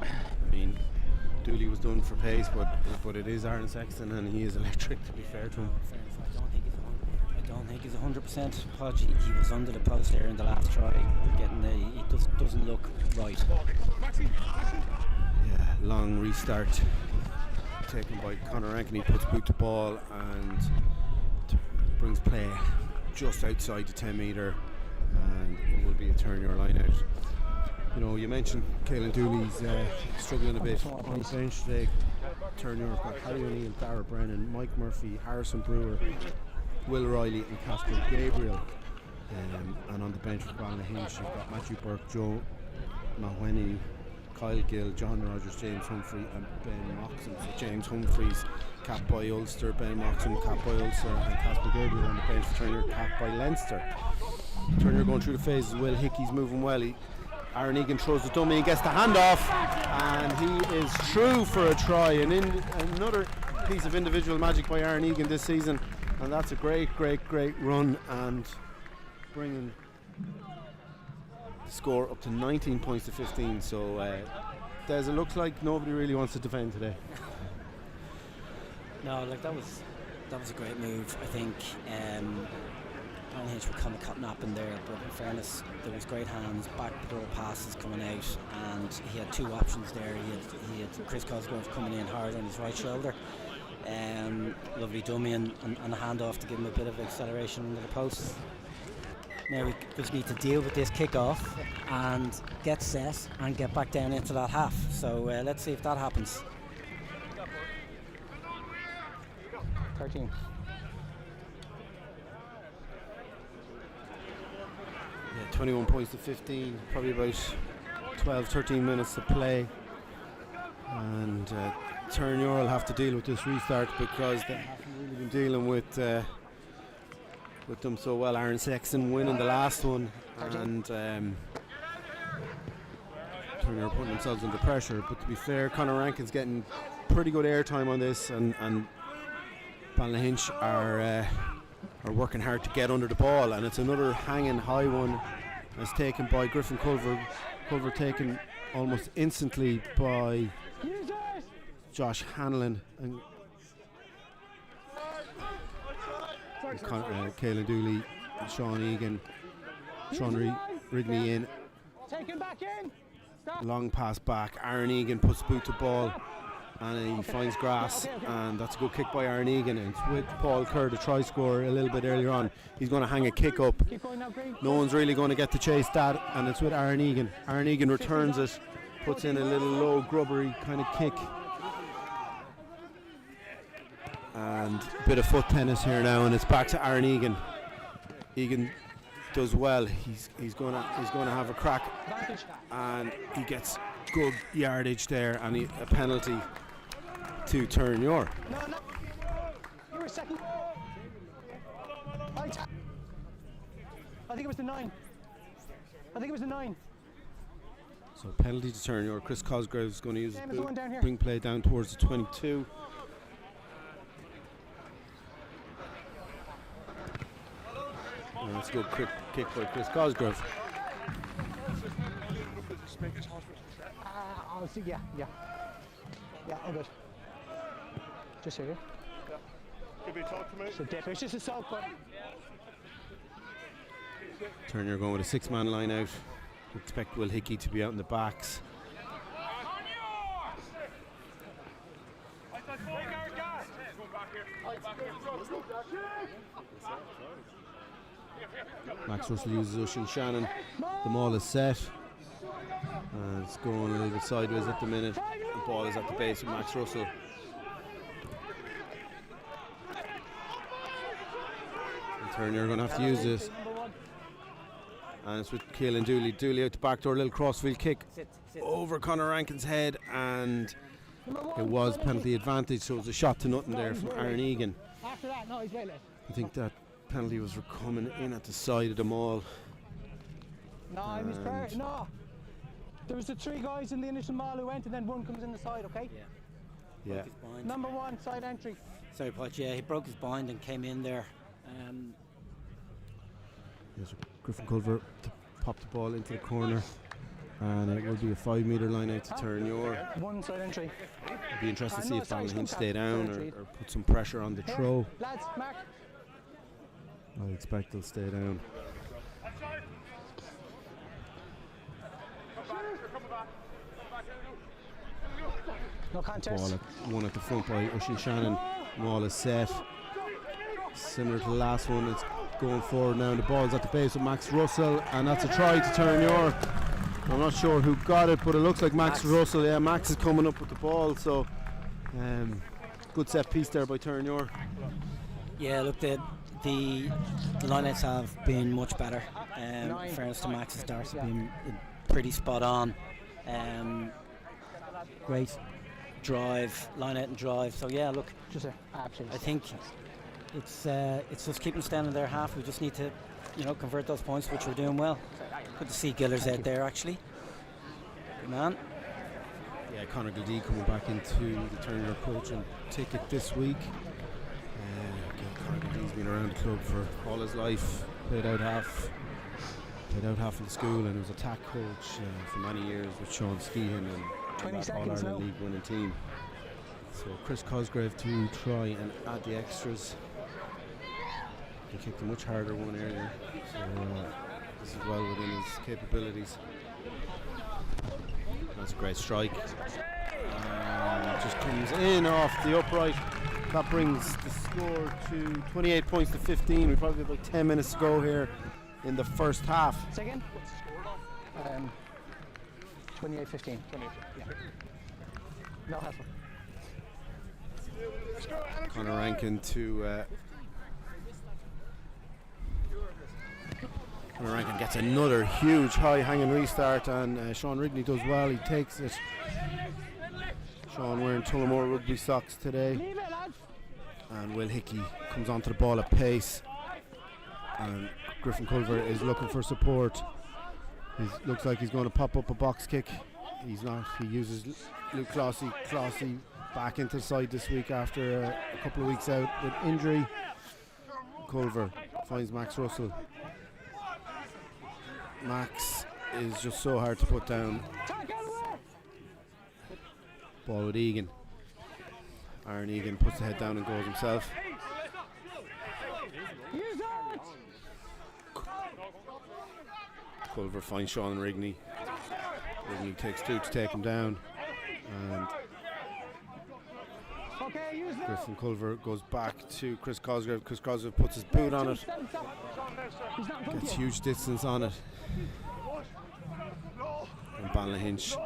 I mean, Dooley was done for pace, but it is Aaron Sexton, and he is electric, to be fair to him. I don't think he's 100%. Podge, he was under the post there in the last try. It doesn't look right. Yeah, long restart taken by Conor Rankin. He puts boot to ball and brings play just outside the 10 metre, and it will be a Terenure line out. You know, you mentioned Caelan Dooley's struggling a bit on the bench today. Terenure's got Harry O'Neill, Dara Brennan, Mike Murphy, Harrison Brewer, Will Riley and Casper Gabriel, and on the bench for Ballynahinch you've got Matthew Burke, Joe Mahoney, Kyle Gill, John Rogers, James Humphrey and Ben Moxon. So James Humphreys capped by Ulster, Ben Moxon capped by Ulster, and Casper Gabriel on the bench for Terenure capped by Leinster. Terenure going through the phases. Will Hickey's moving well. Aaron Egan throws the dummy and gets the handoff, and he is through for a try. And another piece of individual magic by Aaron Egan this season, and that's a great run, and bringing the score up to 19 points to 15. So it looks like nobody really wants to defend today. No, like that was a great move. I think Ballyhinch were kind of cutting up in there, but in fairness, there was great hands, back the door passes coming out, and he had two options there. He had Chris Cosgrove coming in hard on his right shoulder, Lovely dummy and a handoff to give him a bit of acceleration into the post. Now we just need to deal with this kick-off and get set and get back down into that half. So let's see if that happens. 13. Yeah, 21 points to 15, probably about 12-13 minutes to play. And Terenure will have to deal with this restart because they haven't really been dealing with them so well. Aaron Sexton winning the last one, and Terenure putting themselves under pressure. But to be fair, Conor Rankin's getting pretty good airtime on this, and Ballyhinch are working hard to get under the ball, and it's another hanging high one that's taken by Griffin Culver. Culver taken almost instantly by Josh Hanlon and Caelan Dooley and Sean Egan. Sean Rigney in. Take him back in. Stop. Long pass back. Aaron Egan puts boot to ball and he finds grass, and that's a good kick by Aaron Egan. And it's with Paul Kerr, the try scorer, a little bit earlier on. He's going to hang a kick up. No one's really going to get to chase that, and it's with Aaron Egan. Aaron Egan returns it, puts in a little low grubbery kind of kick. And a bit of foot tennis here now, and it's back to Aaron Egan. Egan does well. He's going to have a crack, and he gets good yardage there, and a penalty to Terenure. No. You were second. I think it was the 9. So penalty to Terenure. Chris Cosgrave is going to use his Same as the one down here. bring play down towards the 22. And that's a good quick kick by Chris Cosgrave. I'll see. Yeah, all good. Just here. Could be talk to me. So it's just a soak, but Terenure going with a 6-man line out. Expect Will Hickey to be out in the backs. Max Russell uses Oisin Shannon. The maul is set. And it's going a little bit sideways at the minute. The ball is at the base of Max Russell. And Terenure are going to have to use this. And it's with Caelan Dooley. Dooley out the back door, a little crossfield kick over Conor Rankin's head, and it was penalty advantage, so it was a shot to nothing there from Aaron Egan. after that, no, he's way late. I think that penalty was for coming in at the side of the maul. No, I was fair. No. There was the 3 guys in the initial maul who went, and then one comes in the side, okay? Yeah. Number 1, side entry. Sorry, Potch, yeah, he broke his bind and came in there. Yes, Griffin Culver to pop the ball into the corner, and it will be a 5-metre line out to Terenure. 1 side entry. It'll be interesting to see if Ballyhinch stay down or put some pressure on the throw. Lads, Mark. I expect they'll stay down. No contest. Ball at one at the front by Oisin Shannon. Maul is set. Similar to the last one, it's going forward now. The ball's at the base of Max Russell, and that's a try to Terenure. I'm not sure who got it, but it looks like Max Russell. Yeah, Max is coming up with the ball, so good set piece there by Terenure. Yeah, look, the lineouts have been much better. In fairness to Max's starts have been pretty spot on. Great drive, line out and drive. So yeah, look, I think it's just keeping staying in their half. We just need to, convert those points, which we're doing well. Good to see Gillers out there actually. Good man. Yeah, Conor Gildee coming back into the Terenure coaching ticket this week. Conor Gildee's been around the club for all his life. Played out half of the school, and he was attack coach for many years with Sean Skehan and 20 that seconds All-Ireland now. League winning team. So Chris Cosgrave to try and add the extras. He kicked a much harder one earlier, so this is well within his capabilities. That's a great strike. It just comes in off the upright. That brings the score to 28 points to 15. We probably have about 10 minutes to go here in the first half. Second? 28-15. Yeah. No hassle. Conor Rankin to Conor Rankin gets another huge high hanging restart, and Sean Rigney does well. He takes it. Sean wearing Tullamore rugby socks today, and Will Hickey comes onto the ball at pace, and Griffin Culver is looking for support. Looks like he's going to pop up a box kick. He's not. He uses Luke Clossy back into the side this week after a couple of weeks out with injury. Culver finds Max Russell. Max is just so hard to put down. Ball with Egan. Aaron Egan puts the head down and goes himself. Culver finds Sean Rigney. Rigney takes two to take him down, and Griffin Culver goes back to Chris Cosgrave. Chris Cosgrave puts his boot on it, gets huge distance on it, and Ballynahinch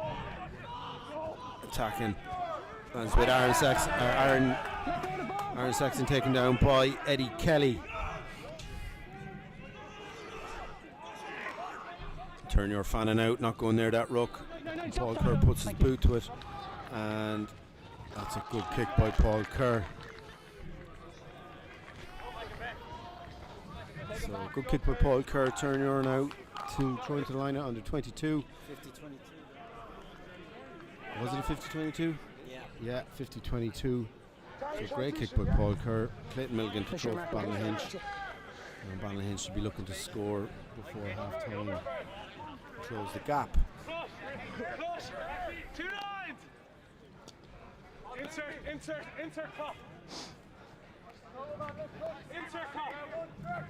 attacking. Lands with Aaron Sexton taken down by Eddie Kelly. Terenure fanning out, not going near that ruck. Paul Kerr puts his boot to it, and that's a good kick by Paul Kerr. So good kick by Paul Kerr. Terenure now trying to line it under 22. 50-22. Was it a 50-22? Yeah, 50-22. So great kick by Paul Kerr. Clayton Milligan to throw for Ballyhinch. And Ballyhinch should be looking to score before half time. Close the gap. 2 lines! Insert cop. Insert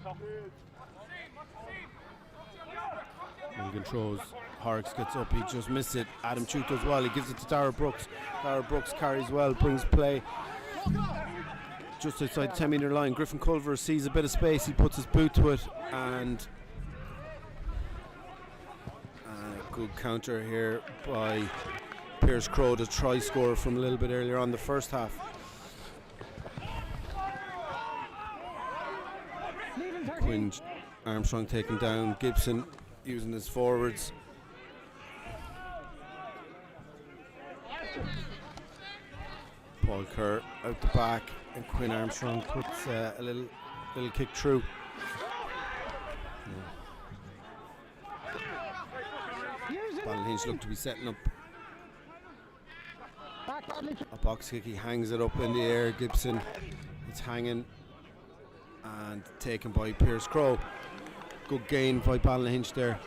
cop. Milligan throws. Horrocks gets up. He just missed it. Adam Chute does well. He gives it to Dara Brooks. Dara Brooks carries well, brings play just outside the 10-metre line. Griffin Culver sees a bit of space. He puts his boot to it, and a good counter here by Pierce Crowe, the try scorer from a little bit earlier on the first half. Quinn Armstrong taken down. Gibson using his forwards. Paul Kerr out the back, and Quinn Armstrong puts a little kick through. Ballyhinch look to be setting up a box kick. He hangs it up in the air. Gibson, it's hanging and taken by Pierce Crowe. Good gain by Ballyhinch there,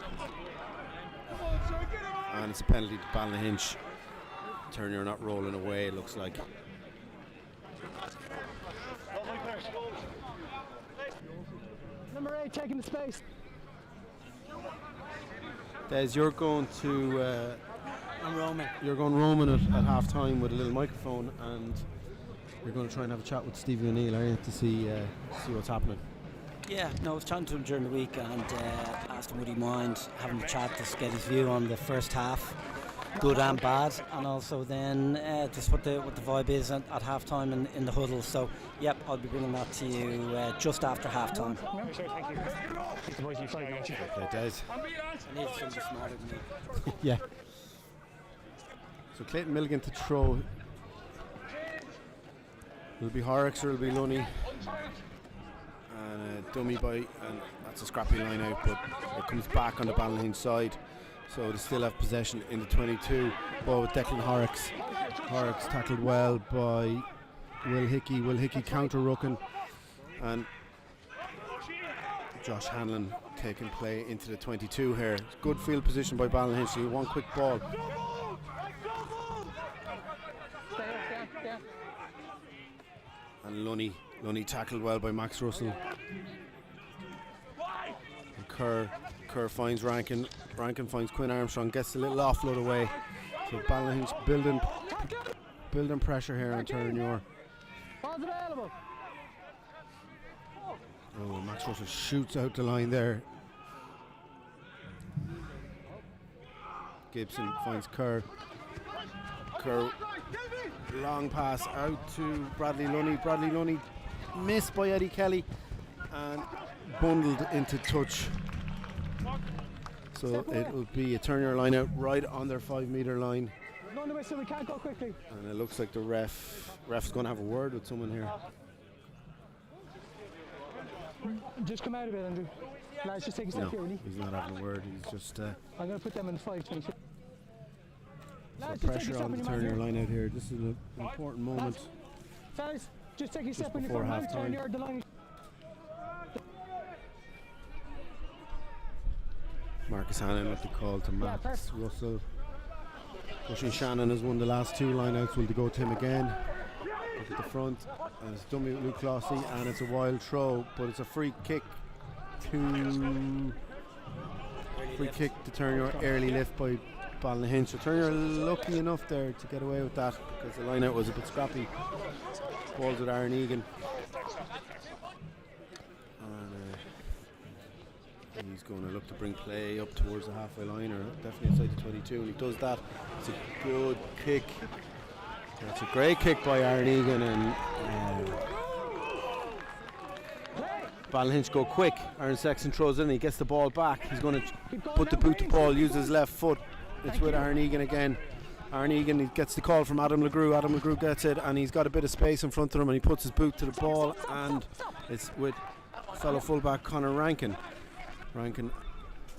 and it's a penalty to Ballyhinch. Terenure not rolling away, it looks like. Number 8 taking the space. Des, you're going to I'm roaming. You're going roaming at half time with a little microphone, and you're going to try and have a chat with Stevie O'Neill, are you, to see what's happening? Yeah, no, I was chatting to him during the week and asked him would he mind having a chat to get his view on the first half, good and bad, and also then just what the vibe is at half time in the huddle. So yep, I'll be bringing that to you just after half time. Okay, Des. I need somebody smarter than me. Yeah. So Clayton Milligan to throw. It'll be Horrocks or it'll be Lunny. And a dummy by, and that's a scrappy line out, but it comes back on the Ballyhinch side. So they still have possession in the 22. Ball with Declan Horrocks. Horrocks tackled well by Will Hickey. Will Hickey counter-rucking, and Josh Hanlon taking play into the 22 here. Good field position by Ballyhinch. One quick ball. And Lunny tackled well by Max Russell. And Kerr finds Rankin. Rankin finds Quinn Armstrong, gets a little offload away. So Ballyhinch building pressure here on Terenure. Ball's available. Oh, Max Russell shoots out the line there. Gibson finds Kerr. Kerr, long pass out to Bradley Lunny. Bradley Lunny missed by Eddie Kelly and bundled into touch. So it will be a Terenure line out right on their 5 metre line. Go on the way so we can't go quickly. And it looks like the ref's going to have a word with someone here. Just come out a bit, Andrew. Lads, just take a step here, will you? He's not having a word. He's just I'm going to put them in 5-26. put pressure on the Terenure line out here. This is an important moment. Fellas, just take a step when you before come out. half-time. Terenure, the line. Marcus Hannon with the call to Max Russell. Oisin Shannon has won the last 2 lineouts. Will they go to him again? Up at the front, and it's done with Luke Clossy, and it's a wild throw, but it's a free kick to Terenure. Early lift by Ballynahinch. So Terenure lucky enough there to get away with that because the lineout was a bit scrappy. Balls with Aaron Egan. He's going to look to bring play up towards the halfway line, or definitely inside the 22, and he does that. It's a good kick. That's a great kick by Aaron Egan, and Ballyhinch go quick. Aaron Sexton throws in, he gets the ball back. He's going to put the boot to ball, use his left foot. It's with Aaron Egan again. Aaron Egan, he gets the call from Adam LeGroux. Adam LeGroux gets it, and he's got a bit of space in front of him, and he puts his boot to the ball, and it's with fellow fullback Conor Rankin. Rankin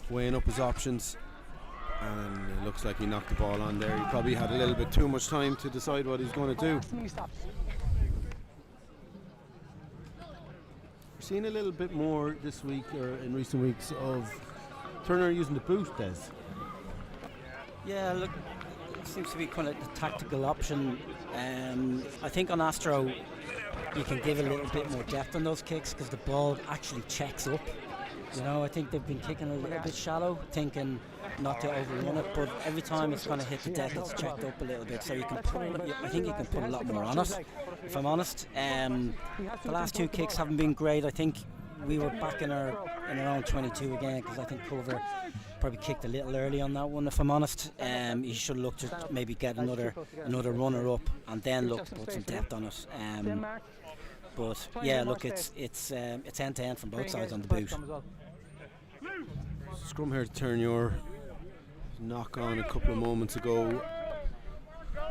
weighing up his options, and it looks like he knocked the ball on there. He probably had a little bit too much time to decide what he's going to do. We're seeing a little bit more this week, or in recent weeks, of Terenure using the boot, Des. Yeah, look, it seems to be kind of the tactical option. I think on Astro you can give a little bit more depth on those kicks because the ball actually checks up. You know, I think they've been kicking a little bit shallow, thinking not to overrun it, but every time it's kind of hit the deck, it's checked up a little bit. So you can put, I think you can put a lot more on it, if I'm honest. The last 2 kicks haven't been great. I think we were back in our own 22 again, because I think Culver probably kicked a little early on that one, if I'm honest. You should look to maybe get another runner up and then look to put some depth on it. But yeah, look, it's end to end from both sides on the boot. Scrum here to Terenure. Knock on a couple of moments ago.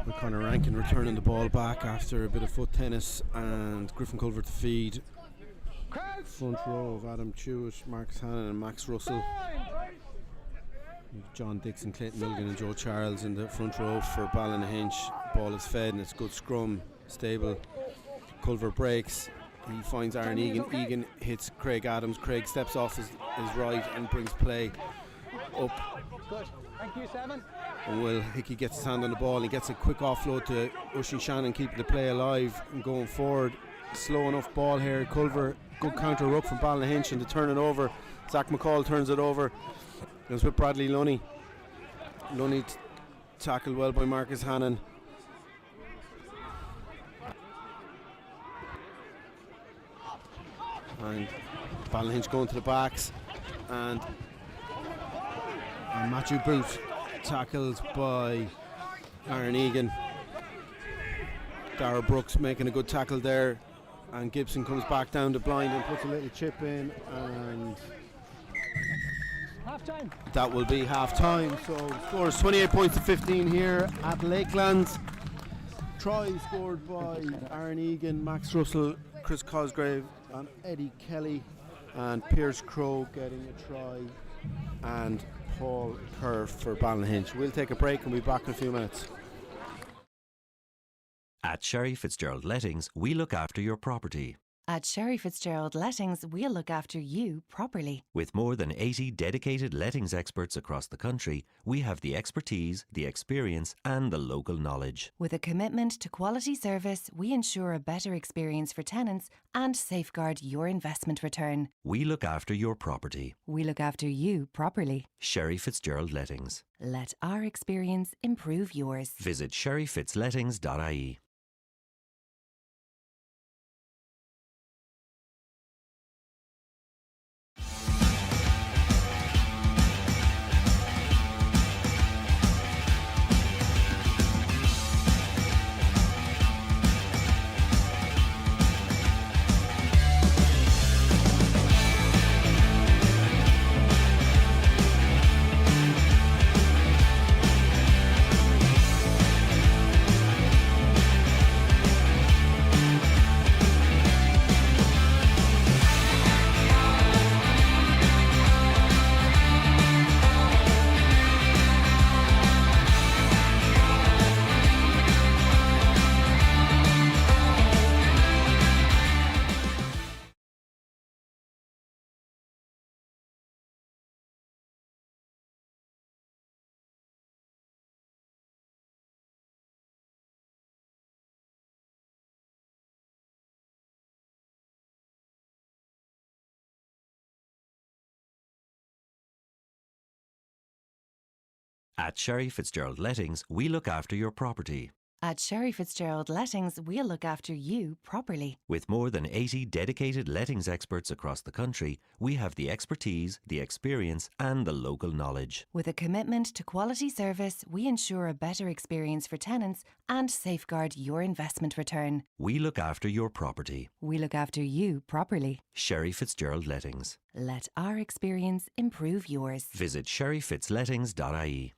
With Conor Rankin returning the ball back after a bit of foot tennis, and Griffin Culver to feed. Front row of Adam Chewett, Marcus Hannon and Max Russell. John Dixon, Clayton Milligan and Joe Charles in the front row for Ballynahinch. Ball is fed and it's good scrum, stable. Culver breaks, he finds Aaron Egan. Egan hits Craig Adams. Craig steps off his right and brings play up. Good. Thank you, 7. And Will Hickey gets his hand on the ball. He gets a quick offload to Oisin Shannon, keeping the play alive and going forward. Slow enough ball here. Culver, good counter ruck from Ballynahinch, and to turn it over. Zach McCall turns it over. It was with Bradley Lunny. Lunny tackled well by Marcus Hannon. And Ballyhinch going to the backs, and Matthew Boot tackled by Aaron Egan. Dara Brooks making a good tackle there, and Gibson comes back down the blind and puts a little chip in, and half-time. That will be half-time. So the score is 28 points to 15 here at Lakelands. Try scored by Aaron Egan, Max Russell, Chris Cosgrave and Eddie Kelly, and Pierce Crowe getting a try, and Paul Kerr for Ballyhinch. We'll take a break and we'll be back in a few minutes. At Sherry Fitzgerald Lettings, we look after your property. At Sherry Fitzgerald Lettings, we'll look after you properly. With more than 80 dedicated lettings experts across the country, we have the expertise, the experience and the local knowledge. With a commitment to quality service, we ensure a better experience for tenants and safeguard your investment return. We look after your property. We look after you properly. Sherry Fitzgerald Lettings. Let our experience improve yours. Visit sherryfitzlettings.ie. At Sherry Fitzgerald Lettings, we look after your property. At Sherry Fitzgerald Lettings, we'll look after you properly. With more than 80 dedicated lettings experts across the country, we have the expertise, the experience, and the local knowledge. With a commitment to quality service, we ensure a better experience for tenants and safeguard your investment return. We look after your property. We look after you properly. Sherry Fitzgerald Lettings. Let our experience improve yours. Visit sherryfitzlettings.ie.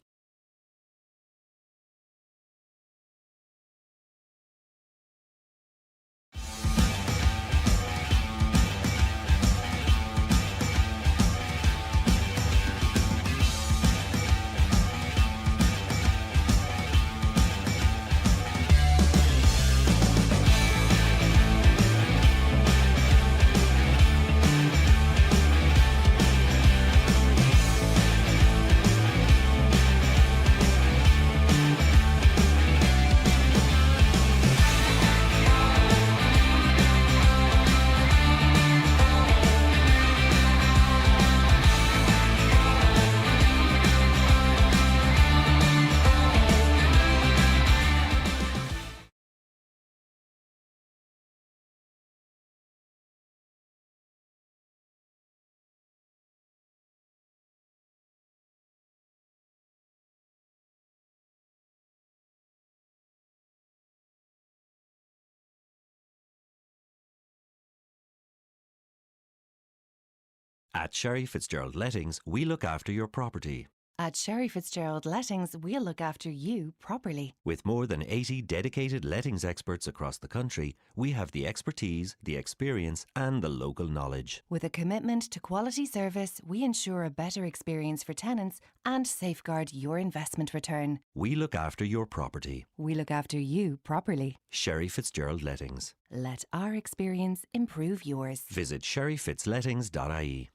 At Sherry Fitzgerald Lettings, we look after your property. At Sherry Fitzgerald Lettings, we'll look after you properly. With more than 80 dedicated lettings experts across the country, we have the expertise, the experience, and the local knowledge. With a commitment to quality service, we ensure a better experience for tenants and safeguard your investment return. We look after your property. We look after you properly. Sherry Fitzgerald Lettings. Let our experience improve yours. Visit sherryfitzlettings.ie.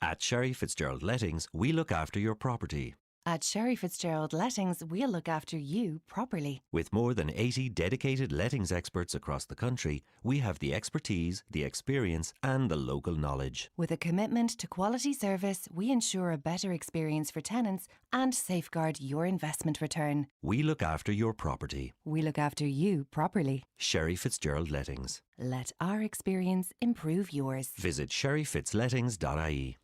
At Sherry Fitzgerald Lettings, we look after your property. At Sherry Fitzgerald Lettings, we'll look after you properly. With more than 80 dedicated lettings experts across the country, we have the expertise, the experience, and the local knowledge. With a commitment to quality service, we ensure a better experience for tenants and safeguard your investment return. We look after your property. We look after you properly. Sherry Fitzgerald Lettings. Let our experience improve yours. Visit sherryfitzlettings.ie.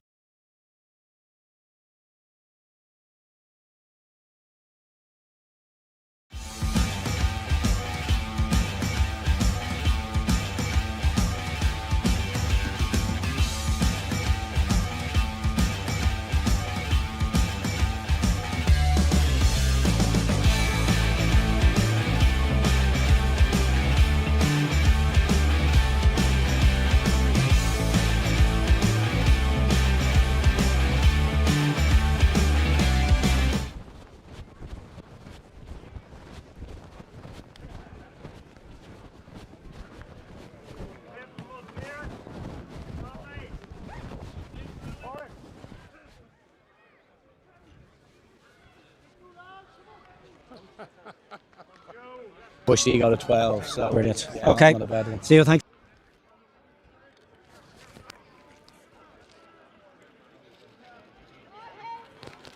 Push the ego to 12, so Brilliant. yeah, Okay. not a bad one. See you. Thanks.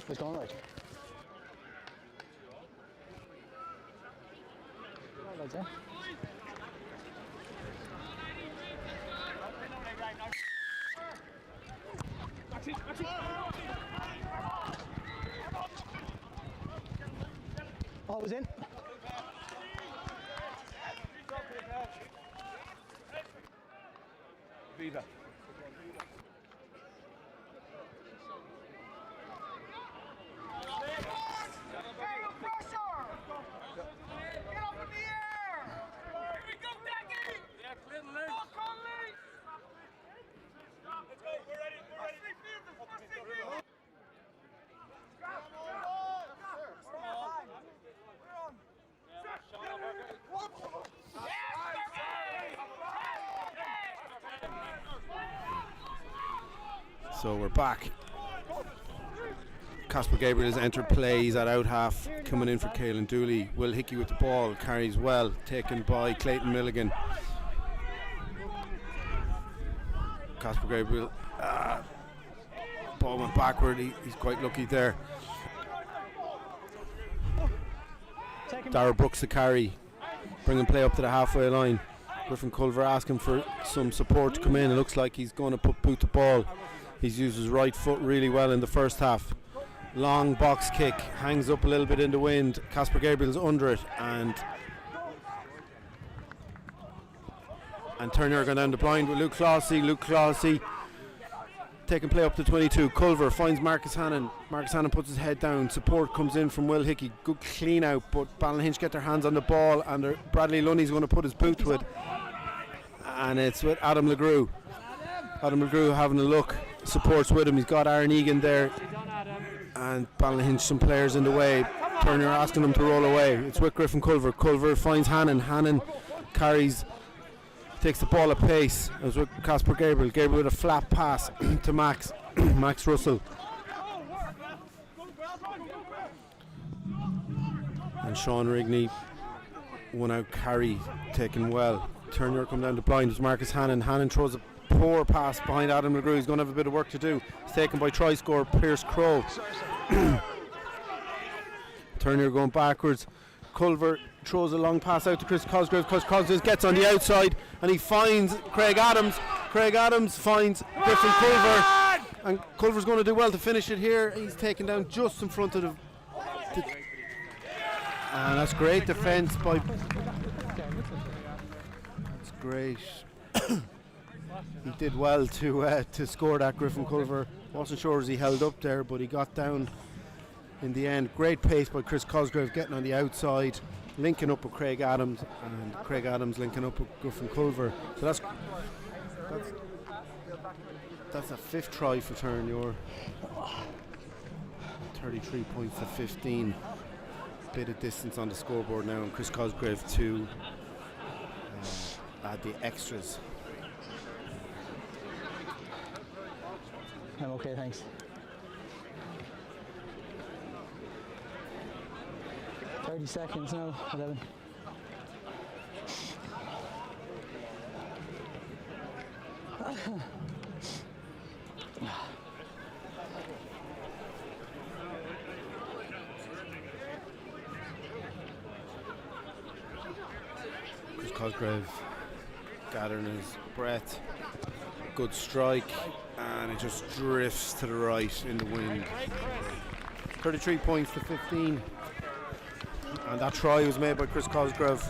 It's going right. All right, Oh, it was in. Viva. So we're back. Casper Gabriel has entered play. He's at out half, coming in for Caelan Dooley. Will Hickey with the ball, carries well, taken by Clayton Milligan. Casper Gabriel, ball went backward. He's quite lucky there. Dara Brooks the carry, bringing play up to the halfway line. Griffin Culver asking for some support to come in. It looks like he's going to boot the ball. He's used his right foot really well in the first half. Long box kick, hangs up a little bit in the wind. Casper Gabriel's under it, and Terenure going down the blind with Luke Closey taking play up to 22. Culver finds Marcus Hannon. Marcus Hannon puts his head down. Support comes in from Will Hickey. Good clean out, but Ballyhinch get their hands on the ball, and Bradley Lunny's going to put his boot to it, and it's with Adam LeGroux. Adam LeGroux having a look. Support's with him. He's got Aaron Egan there, and Ballyhinch some players in the way. Terenure asking him to roll away. It's with Griffin Culver. Culver finds Hannon. Hannon carries, takes the ball at pace. It was with Casper Gabriel. Gabriel with a flat pass to Max Russell. And Sean Rigney, one out carry, taken well. Terenure come down the blind. It was Marcus Hannon. Hannon throws a poor pass behind Adam LeGroux. He's going to have a bit of work to do. It's taken by try scorer Pierce Crowe. Terenure going backwards. Culver throws a long pass out to Chris Cosgrave. Chris Cosgrave gets on the outside and he finds Craig Adams. Craig Adams finds Griffin Culver, and Culver's going to do well to finish it here. He's taken down just in front of the and that's great defence by. That's great. He did well to score that. Griffin Culver wasn't sure as he held up there, but he got down in the end. Great pace by Chris Cosgrave getting on the outside, linking up with Craig Adams, and Craig Adams linking up with Griffin Culver. So that's a fifth try for Terenure. 33 points to 15. Bit of distance on the scoreboard now, and Chris Cosgrave to add the extras. I'm okay, thanks. Seconds now, 11. Chris Cosgrave gathering his breath. Good strike, and it just drifts to the right in the wind. 33 points to 15. And that try was made by Chris Cosgrave.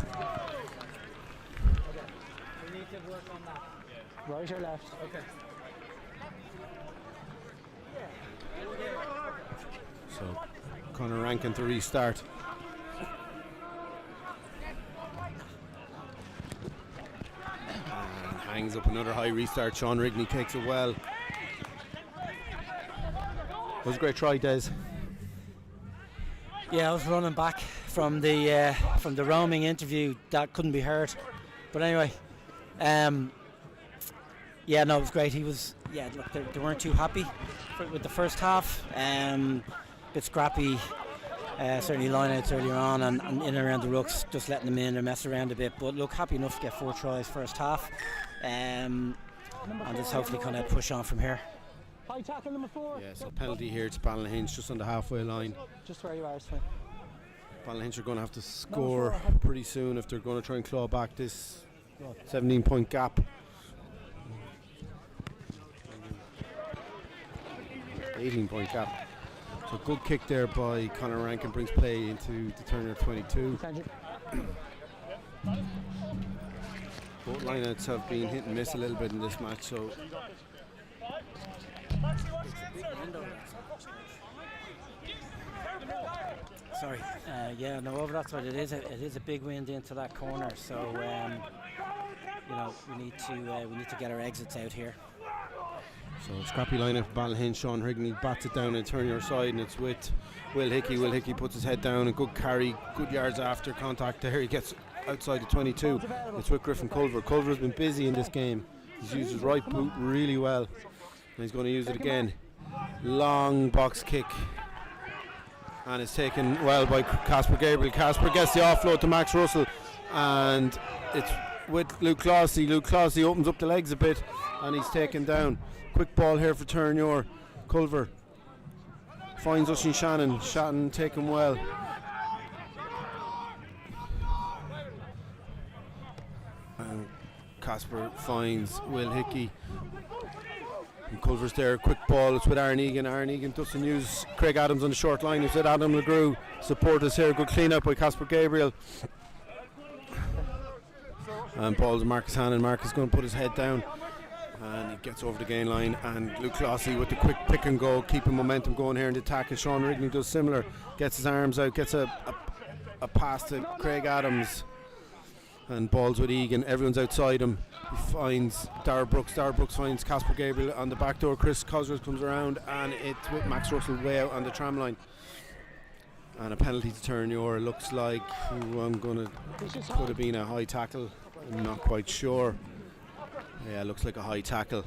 We need to work on that. Right or left? Okay. So Conor Rankin to restart. And hangs up another high restart. Sean Rigney takes it well. That was a great try, Des. Yeah, I was running back from the roaming interview that couldn't be heard, but anyway, yeah, no, it was great. He was, yeah, look, they weren't too happy with the first half. Bit scrappy, certainly lineouts earlier on, and in and around the rucks, just letting them in and mess around a bit. But look, happy enough to get 4 tries first half, and just hopefully kind of push on from here. High tackle number 4. Yeah, so penalty here to Ballyhinch just on the halfway line. Just where you are, it's fine. Ballyhinch are going to have to score pretty soon if they're going to try and claw back this 17-point gap. 18-point gap. So good kick there by Conor Rankin, brings play into the Terenure 22. Both lineouts have been hit and miss a little bit in this match, so Sorry. Yeah, no, over that side it is a big wind into that corner. So you know, we need to get our exits out here. So scrappy lineup for Ballyhinch. Sean Rigney bats it down and turn your side, and it's with Will Hickey. Will Hickey puts his head down, a good carry, good yards after contact there. He gets outside the 22. It's with Griffin Culver. Culver's been busy in this game. He's used his right boot really well, and he's going to use it again. Long box kick, and it's taken well by Casper Gabriel. Casper gets the offload to Max Russell, and it's with Luke Clossy. Luke Clossy opens up the legs a bit, and he's taken down. Quick ball here for Terenure. Culver finds Oisin Shannon. Shannon taken well. And Casper finds Will Hickey. And Culver's there. Quick ball. It's with Aaron Egan. Aaron Egan doesn't use Craig Adams on the short line. It's with Adam LeGrew. Supporters here. Good clean up by Casper Gabriel. And ball to Marcus Hannon. Marcus is going to put his head down, and he gets over the gain line, and Luke Clossy with the quick pick and go, keeping momentum going here in the attack, and Sean Rigney does similar, gets his arms out, gets a pass to Craig Adams, and balls with Egan. Everyone's outside him. He finds Darragh Brooks finds Casper Gabriel on the back door. Chris Cosworth comes around, and it's with Max Russell way out on the tram line, and a penalty to Terenure. Looks like could have been a high tackle. I'm not quite sure. Yeah, looks like a high tackle.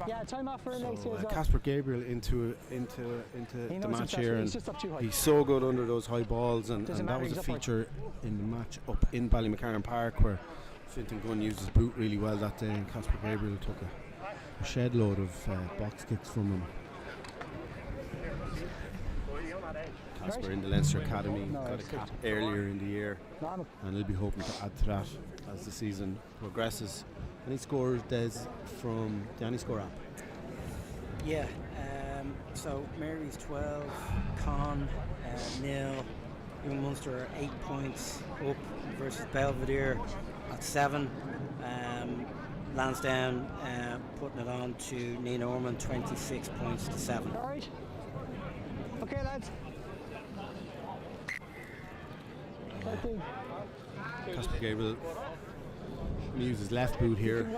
Yeah, time off for So Casper Gabriel into the match here, and he's so good under those high balls, and that was a feature in the match up in Ballymacarron Park where Fintan Gunn used his boot really well that day, and Casper Gabriel took a shed load of box kicks from him. Casper in the Leinster Academy got a cap earlier in the year, and he'll be hoping to add to that as the season progresses. Any scores, Des, from the AnyScore app? Yeah, so Mary's 12, Con 0, Young Munster are 8 points up versus Belvedere at 7. Lansdowne putting it on to Nina Ormond, 26 points to 7. All right. Okay, lads. Casper Gabriel uses left boot here,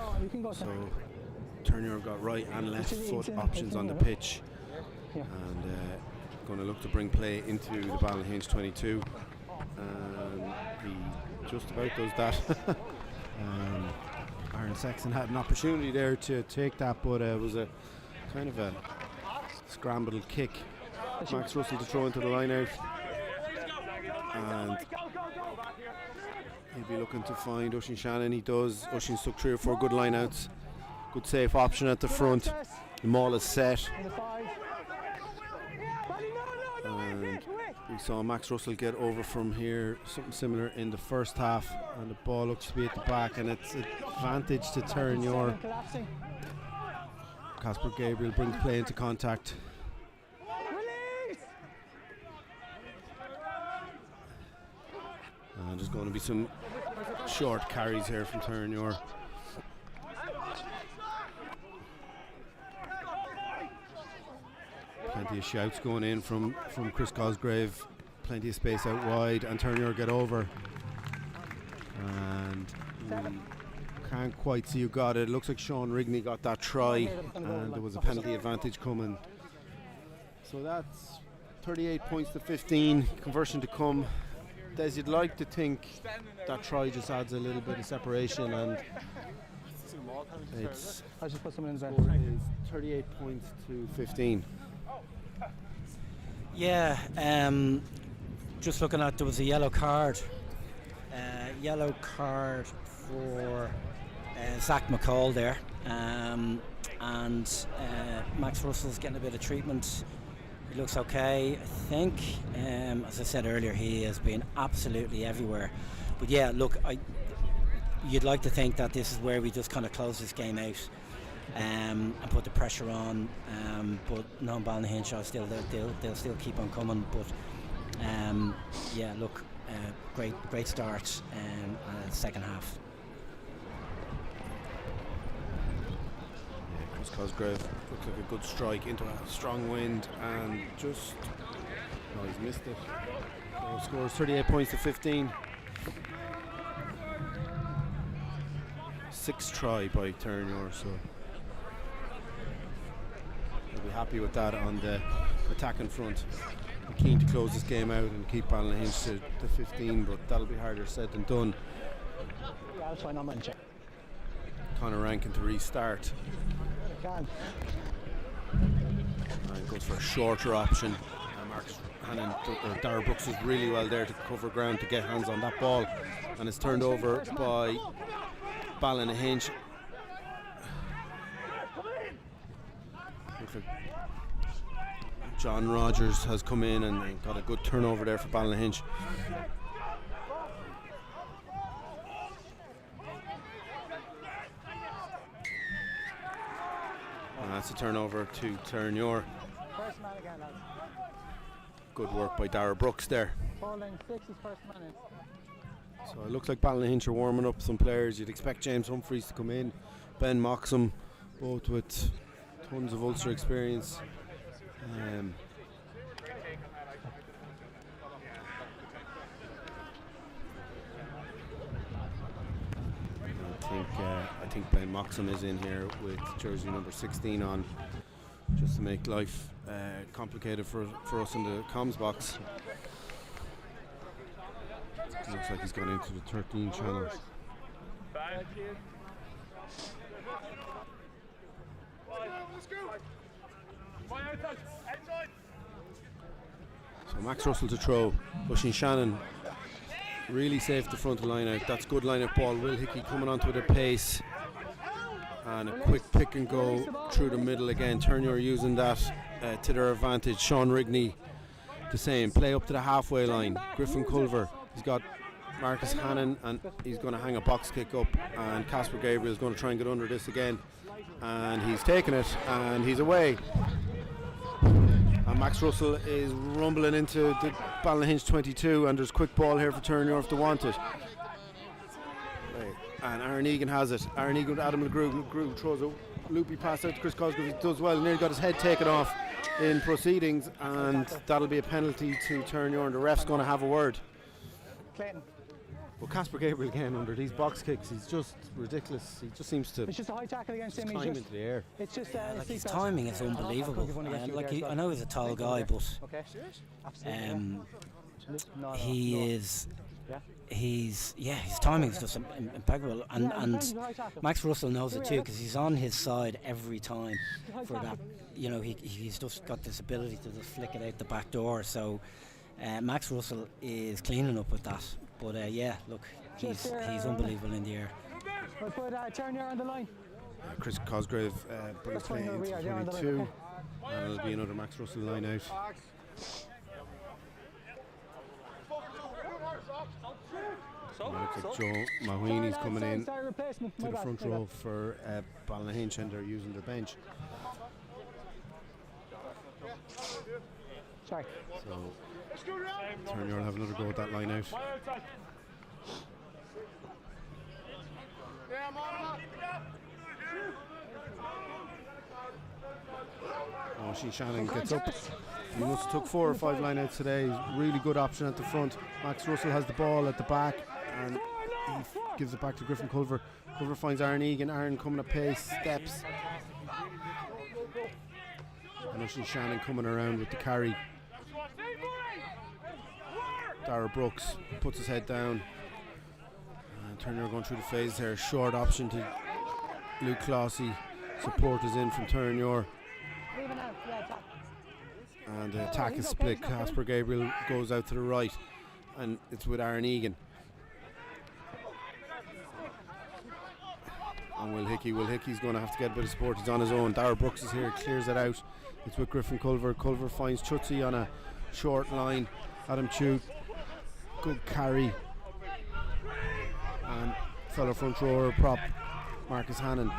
so Terenure got right and left foot options on the pitch, and going to look to bring play into the Ballyhinch 22, and he just about does that. Aaron Sexton had an opportunity there to take that, but it was a kind of a scrambled kick. Max Russell to throw into the line out, and he'll be looking to find Oisin Shannon. He does. Oisin took 3 or 4 good line outs. Good safe option at the front. The maul is set. And we saw Max Russell get over from here, something similar in the first half, and the ball looks to be at the back, and it's advantage to Terenure. Casper Gabriel brings play into contact. And there's going to be some short carries here from Terenure. Plenty of shouts going in from Chris Cosgrave. Plenty of space out wide, and Terenure get over. And we can't quite see who got it. It looks like Sean Rigney got that try, and there was a penalty advantage coming. So that's 38 points to 15. Conversion to come. Des, you'd like to think that try just adds a little bit of separation, and it's I just put someone in the bench. score is 38 points to 15. Yeah, just looking at, there was a yellow card for Zach McCall there, and Max Russell's getting a bit of treatment. He looks okay, I think. As I said earlier, he has been absolutely everywhere. But yeah, look, you'd like to think that this is where we just kind of close this game out. and put the pressure on. But no, Ballynahinch are still they'll still keep on coming. But yeah, look, great start second half. Yeah, Chris Cosgrave looked like a good strike into a strong wind and just he's missed it. So scores 38 points to 15. 6th try by Terenure, so they'll be happy with that on the attacking front. They're keen to close this game out and keep Ballyhinch to 15, but that'll be harder said than done. Yeah, I'll try not mind check. Conor Rankin to restart. Can. And goes for a shorter option. Marcus Hannon, Dara Brooks is really well there to cover ground to get hands on that ball, and it's turned over by Ballynahinch. Looks like John Rogers has come in and got a good turnover there for Ballynahinch. And that's a turnover to Terenure. First man again, lads. Good work by Dara Brooks there. Falling 6 is first man in. So it looks like Ballyhinch are warming up some players. You'd expect James Humphreys to come in, Ben Moxham, both with tons of Ulster experience. I think Ben Moxham is in here with jersey number 16 on, just to make life complicated for us in the comms box. Looks like he's gone into the 13 channel. So Max Russell to throw. Oisín Shannon really safe the front line out. That's good line up ball. Will Hickey coming onto it at pace. And a quick pick and go through the middle again. Terenure using that to their advantage. Sean Rigney the same. Play up to the halfway line. Griffin Culver. He's got Marcus Hannon and he's going to hang a box kick up, and Casper Gabriel is going to try and get under this again, and he's taken it and he's away. And Max Russell is rumbling into the Ballyhinch 22, and there's quick ball here for Terenure if they want it. And Aaron Egan has it. Aaron Egan with Adam LeGrew. LeGrew throws a loopy pass out to Chris Cosgrove. He does well. Nearly got his head taken off in proceedings, and that'll be a penalty to Terenure, and the ref's going to have a word. Clayton. Well, Casper Gabriel again under these box kicks. He's just ridiculous. He just seems to. It's just a high tackle against him. Climb into the air. It's just like his timing is unbelievable. I know he's a tall guy, but his timing is just impeccable, and Max Russell knows it too, because he's on his side every time for that. You know, he's just got this ability to just flick it out the back door. So Max Russell is cleaning up with that. But yeah, look, he's unbelievable in the air. We'll put Terenure on the line. Chris Cosgrave put his play into 22, and it'll be another Max Russell line out. Looks like Joe Mahweeney's coming in to the front row for Ballynahinch, and they're using their bench. Sorry. So Terenure will have another go at that line out. Oisín Shannon gets up. He must have took 4 or 5 line outs today. Really good option at the front. Max Russell has the ball at the back, and he gives it back to Griffin Culver. Culver finds Aaron Egan. Aaron coming at pace, steps. And Oisín Shannon coming around with the carry. Dara Brooks puts his head down. And Terenure going through the phase here. Short option to Luke Clossy. Support is in from Terenure. And the attack is split. Casper Gabriel goes out to the right, and it's with Aaron Egan. And Will Hickey's going to have to get a bit of support. He's on his own. Dara Brooks is here, clears it out. It's with Griffin Culver. Culver finds Chutzi on a short line. Adam Chute, good carry. And fellow front rower prop Marcus Hannon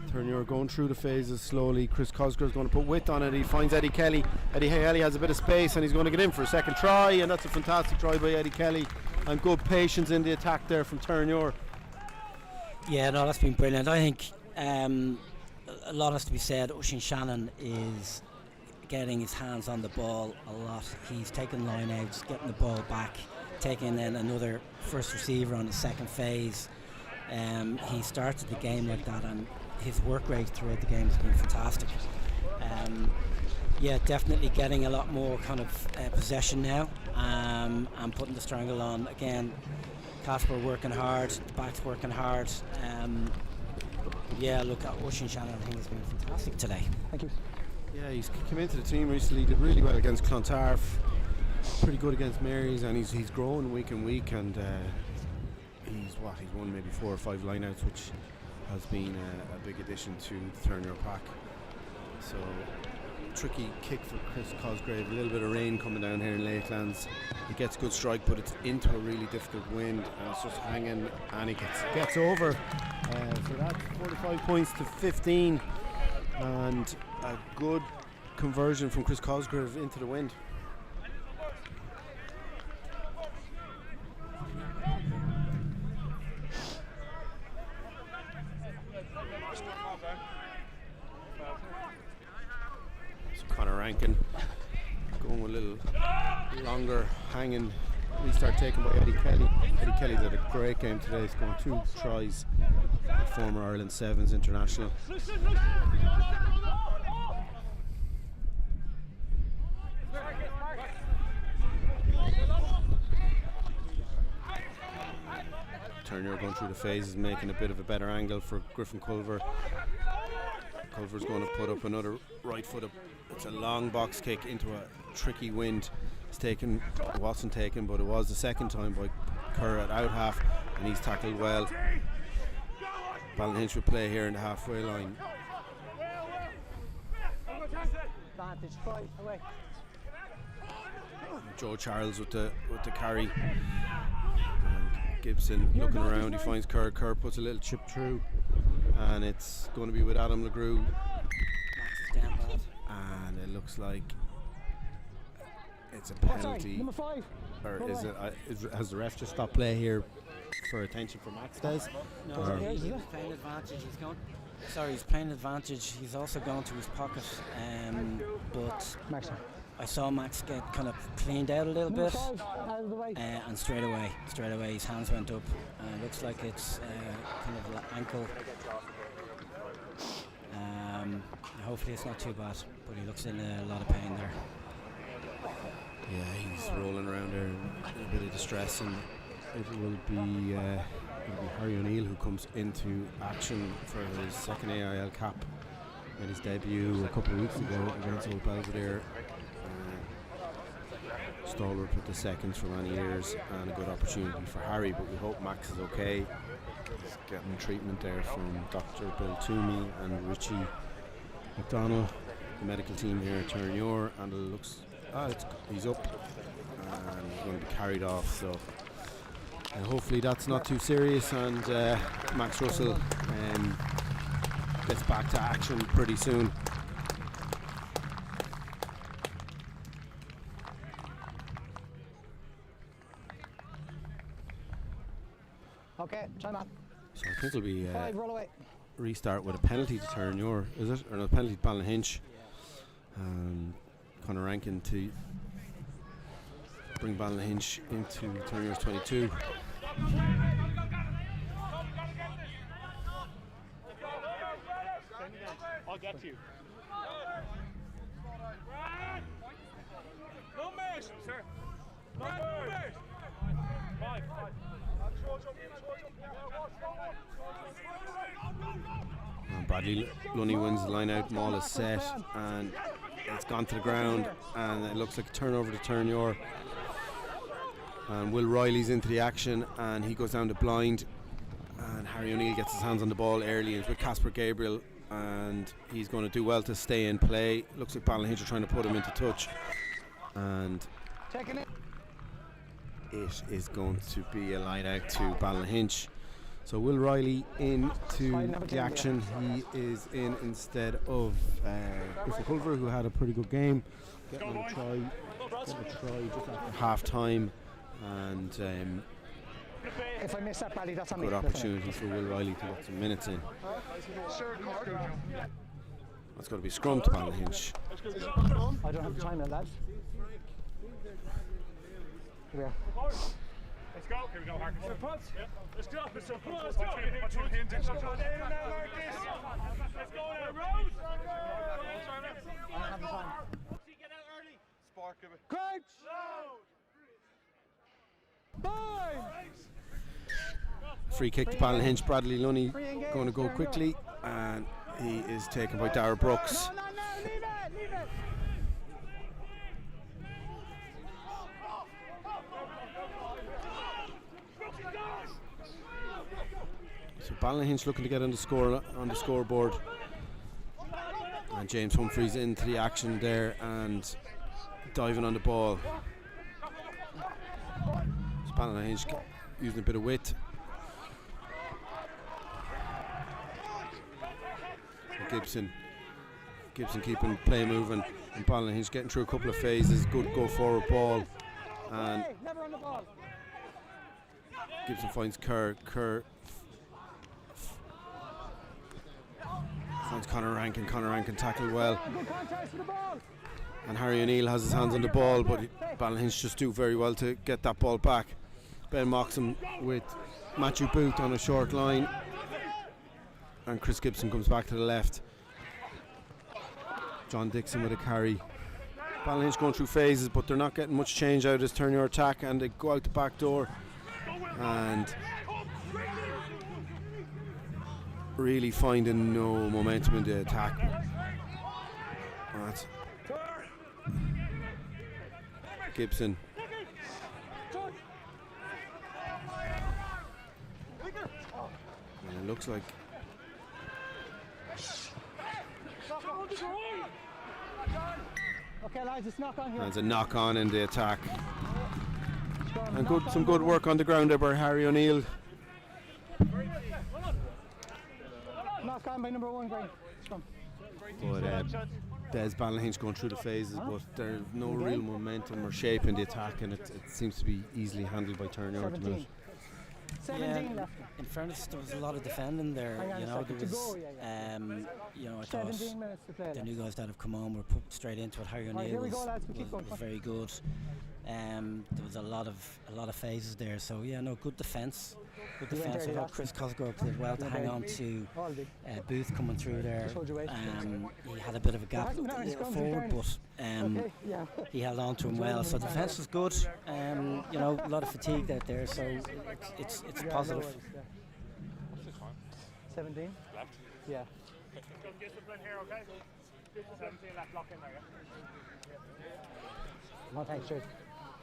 Terenure going through the phases slowly. Chris Cosgrave's going to put width on it. He finds Eddie Kelly. Eddie Kelly has a bit of space and he's going to get in for a second try, and that's a fantastic try by Eddie Kelly, and good patience in the attack there from Terenure. Yeah, no, that's been brilliant. I think a lot has to be said. Oisin Shannon is getting his hands on the ball a lot. He's taking line outs, getting the ball back, taking in another first receiver on the second phase. He started the game like that, and his work rate throughout the game has been fantastic. Yeah, definitely getting a lot more kind of possession now, and putting the strangle on. Again, Casper working hard, the back's working hard. Yeah, look, Oisin Shannon, I think, has been fantastic today. Thank you. Yeah, he's come into the team recently, did really well against Clontarf, pretty good against Marys, and he's growing week in week, and he's won maybe 4 or 5 lineouts, which has been a big addition to the Terenure pack. So tricky kick for Chris Cosgrave, a little bit of rain coming down here in Lakelands. He gets good strike, but it's into a really difficult wind, and it's just hanging, and he gets over. So that's 45 points to 15, and a good conversion from Chris Cosgrave into the wind. So Conor Rankin going a little longer, hanging. Restart taken by Eddie Kelly. Eddie Kelly did a great game today. He's scored 2 tries. Former Ireland Sevens international. Terenure going through the phases, making a bit of a better angle for Griffin Culver. Culver's going to put up another right foot up. It's a long box kick into a tricky wind. It wasn't taken, but it was the second time by Kerr at out half, and he's tackled well. Ballyhinch will play here in the halfway line. Joe Charles with the carry. And Gibson looking around, he finds Kerr. Kerr puts a little chip through, and it's going to be with Adam LeGroux. And it looks like it's a penalty. Number 5. Or is it? Has the ref just stopped play here for attention for Max Des? No, he's playing advantage. He's playing advantage. He's also gone to his pocket, but I saw Max get kind of cleaned out a little bit, and straight away his hands went up. Looks like it's kind of an ankle. Hopefully it's not too bad, but he looks in a lot of pain there. Yeah, he's rolling around there in a bit of distress, and it will be Harry O'Neill who comes into action for his second AIL cap. Made his debut a couple of weeks ago against Old Belvedere. Stalwart with the seconds for many years, and a good opportunity for Harry, but we hope Max is okay. He's getting treatment there from Dr. Bill Toomey and Richie McDonald, the medical team here at Terenure, and it looks he's up and he's going to be carried off, so hopefully that's not too serious, and Max Russell gets back to action pretty soon. Okay, time out. So I think it'll be 5, roll away. Restart with a penalty to Terenure, is it? Or no, penalty to Ballyhinch. Conor Rankin to bring Ballyhinch into Terenure's 22. I'll get you. Numbers, sir. Numbers. 5. And Bradley Lunny wins the line out. Maul is set, and it's gone to the ground, and it looks like a turnover to Terenure. And Will Riley's into the action, and he goes down to blind, and Harry O'Neill gets his hands on the ball early, and it's with Casper Gabriel, and he's going to do well to stay in play. Looks like Ballyhinch are trying to put him into touch, and it is going to be a line out to Ballyhinch. So Will Riley into the action. He is in instead of Griffin Culver, who had a pretty good game. Getting a try just after half time, and If I miss that, Bally, that's on me. good opportunity for Will Riley to get some minutes in. That's going to be scrum to Ballyhinch. I don't have the time, lads. Here we are. Let's go. Here we go, Marcus. Yeah. Let's go. Let's go. Let's go. Let's go. Let's go now, Rose. I don't have the time. Get out early. Spark of it. Crouch! Boy! Free kick to Ballyhinch. Bradley Lunny going to go quickly, and he is taken by Dara Brooks. No, leave it! So Ballyhinch looking to get on the scoreboard, and James Humphreys into the action there and diving on the ball. So Ballyhinch using a bit of wit. So Gibson keeping play moving, and Ballyhinch getting through a couple of phases. Good go forward ball, and Never on the ball. Gibson finds Kerr finds Conor Rankin. Conor Rankin tackled well, Good contest for the ball. and Harry O'Neill has his hands on the ball, but Ballyhinch just do very well to get that ball back. Ben Moxham with Matthew Booth on a short line, and Chris Gibson comes back to the left. John Dixon with a carry. Ballyhinch going through phases, but they're not getting much change out of this Terenure attack, and they go out the back door and really finding no momentum in the attack. That's Gibson. And it looks like Okay, lads, it's knock on here. there's a knock on in the attack. And some good work on the ground there by Harry O'Neill. Knock on by number 1, Green. Scrum. But Des Ballyhinch going through the phases, but there's no real momentum or shape in the attack, and it seems to be easily handled by Terenure at the minute. 17 left. In fairness, there was a lot of defending there. Hang on You a know, second there to was, go, I thought 17 minutes to play. the new guys that have come on were put straight into it. Harry Right, O'Neill here we was, go, lads, we keep was going. very good. There was a lot of phases there. So yeah, no, good defence. Good He went defence. I early thought last Chris Cosgrove did well to hang on to All big. Booth coming through there. Just hold your waist. He had a bit of a gap hasn't been out in scrums in forward, but Okay, yeah. he held on to him well. So defence was good. You know, a lot of fatigue out there. So it's Yeah, positive. no worries, yeah. 17? Left. Yeah. Discipline here, okay? 17 left, lock in there, No, thanks, Jake.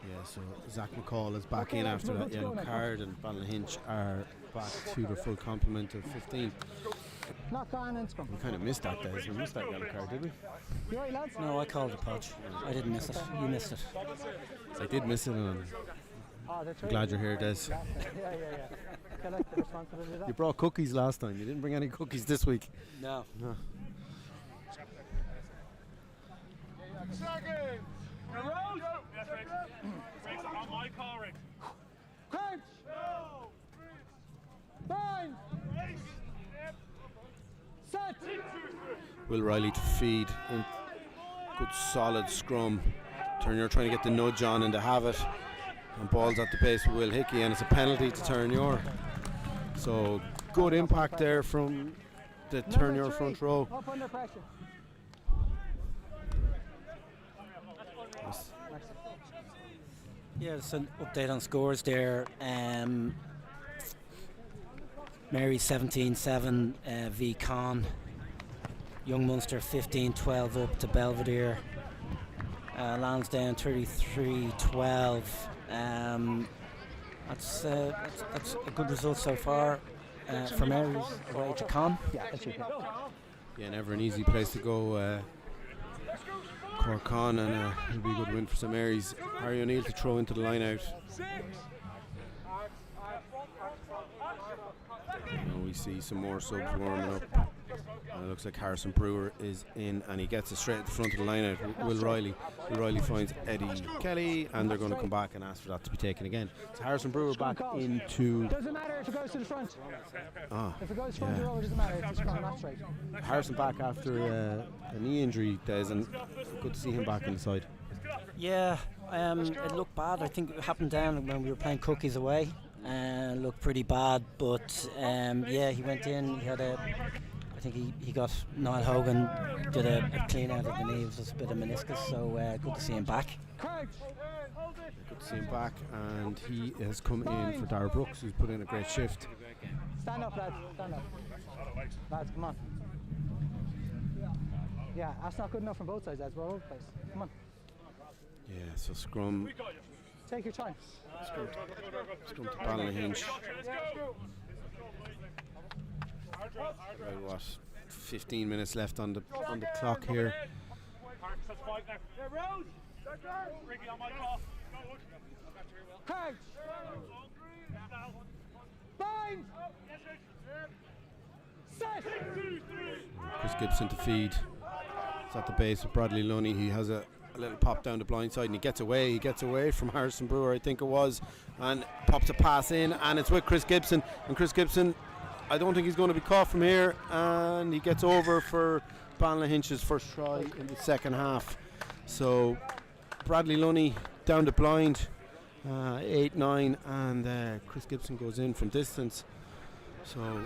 Yeah, so Zach McCall is back in after that yellow card, and Ballyhinch are back to their full complement of 15. Knock on and scrum. We kind of missed that, Des. We missed that yellow card, did we? You right, lads? No, I called the podge. I didn't miss it. You missed it. I did miss it, and Oh, that's I'm right. glad you're here, Des. Yeah. I like the responsibility of that. You brought cookies last time. You didn't bring any cookies this week. No. No. Second! Rose! Yes, Riggs. Riggs, on my call, Riggs. Crouch! Bind! Set! Will Riley to feed. And good solid scrum. Terenure trying to get the nudge on and to have it. And ball's at the base of Will Hickey, and it's a penalty to Terenure. So good impact there from the Terenure front row. Up under pressure. Yeah, it's an update on scores there. Mary 17-7 v Con. Young Munster 15-12 up to Belvedere. Lansdowne 33-12. That's a good result so far for Mary's away to Con. Yeah, that's it. Yeah, never an easy place to go. Corkon, and it'll be a good win for St Mary's. Harry O'Neill to throw into the line out. We see some more subs warming up. And it looks like Harrison Brewer is in, and he gets it straight at the front of the line out. Will Riley finds Eddie Kelly, and they're going to come back and ask for that to be taken again. So Harrison Brewer back into. Doesn't matter if it goes to the front. If it goes front or over, doesn't matter. It's just not straight. Harrison back after a knee injury, Des, and good to see him back on the side. Yeah, it looked bad. I think it happened down when we were playing Cookies away. Looked pretty bad, but yeah, he went in. He had I think he got Niall Hogan did a clean out of the knee. It was just a bit of meniscus, so good to see him back. Good to see him back, and he has come in for Dara Brooks, who's put in a great shift. Stand up, lads. Stand up. Lads, come on. Yeah, that's not good enough from both sides, lads. We're all over the place. Come on. Yeah, so scrum. Take your time. Scrum to Ballynahinch. About what, 15 minutes left on the clock here. Chris Gibson to feed. It's at the base of Bradley Lunny. He has a little pop down the blind side, and he gets away from Harrison Brewer, I think it was, and pops a pass in, and it's with Chris Gibson, and Chris Gibson, I don't think he's going to be caught from here, and he gets over for Ballynahinch's first try in the second half. So Bradley Lunny down the blind, 8-9, and Chris Gibson goes in from distance. So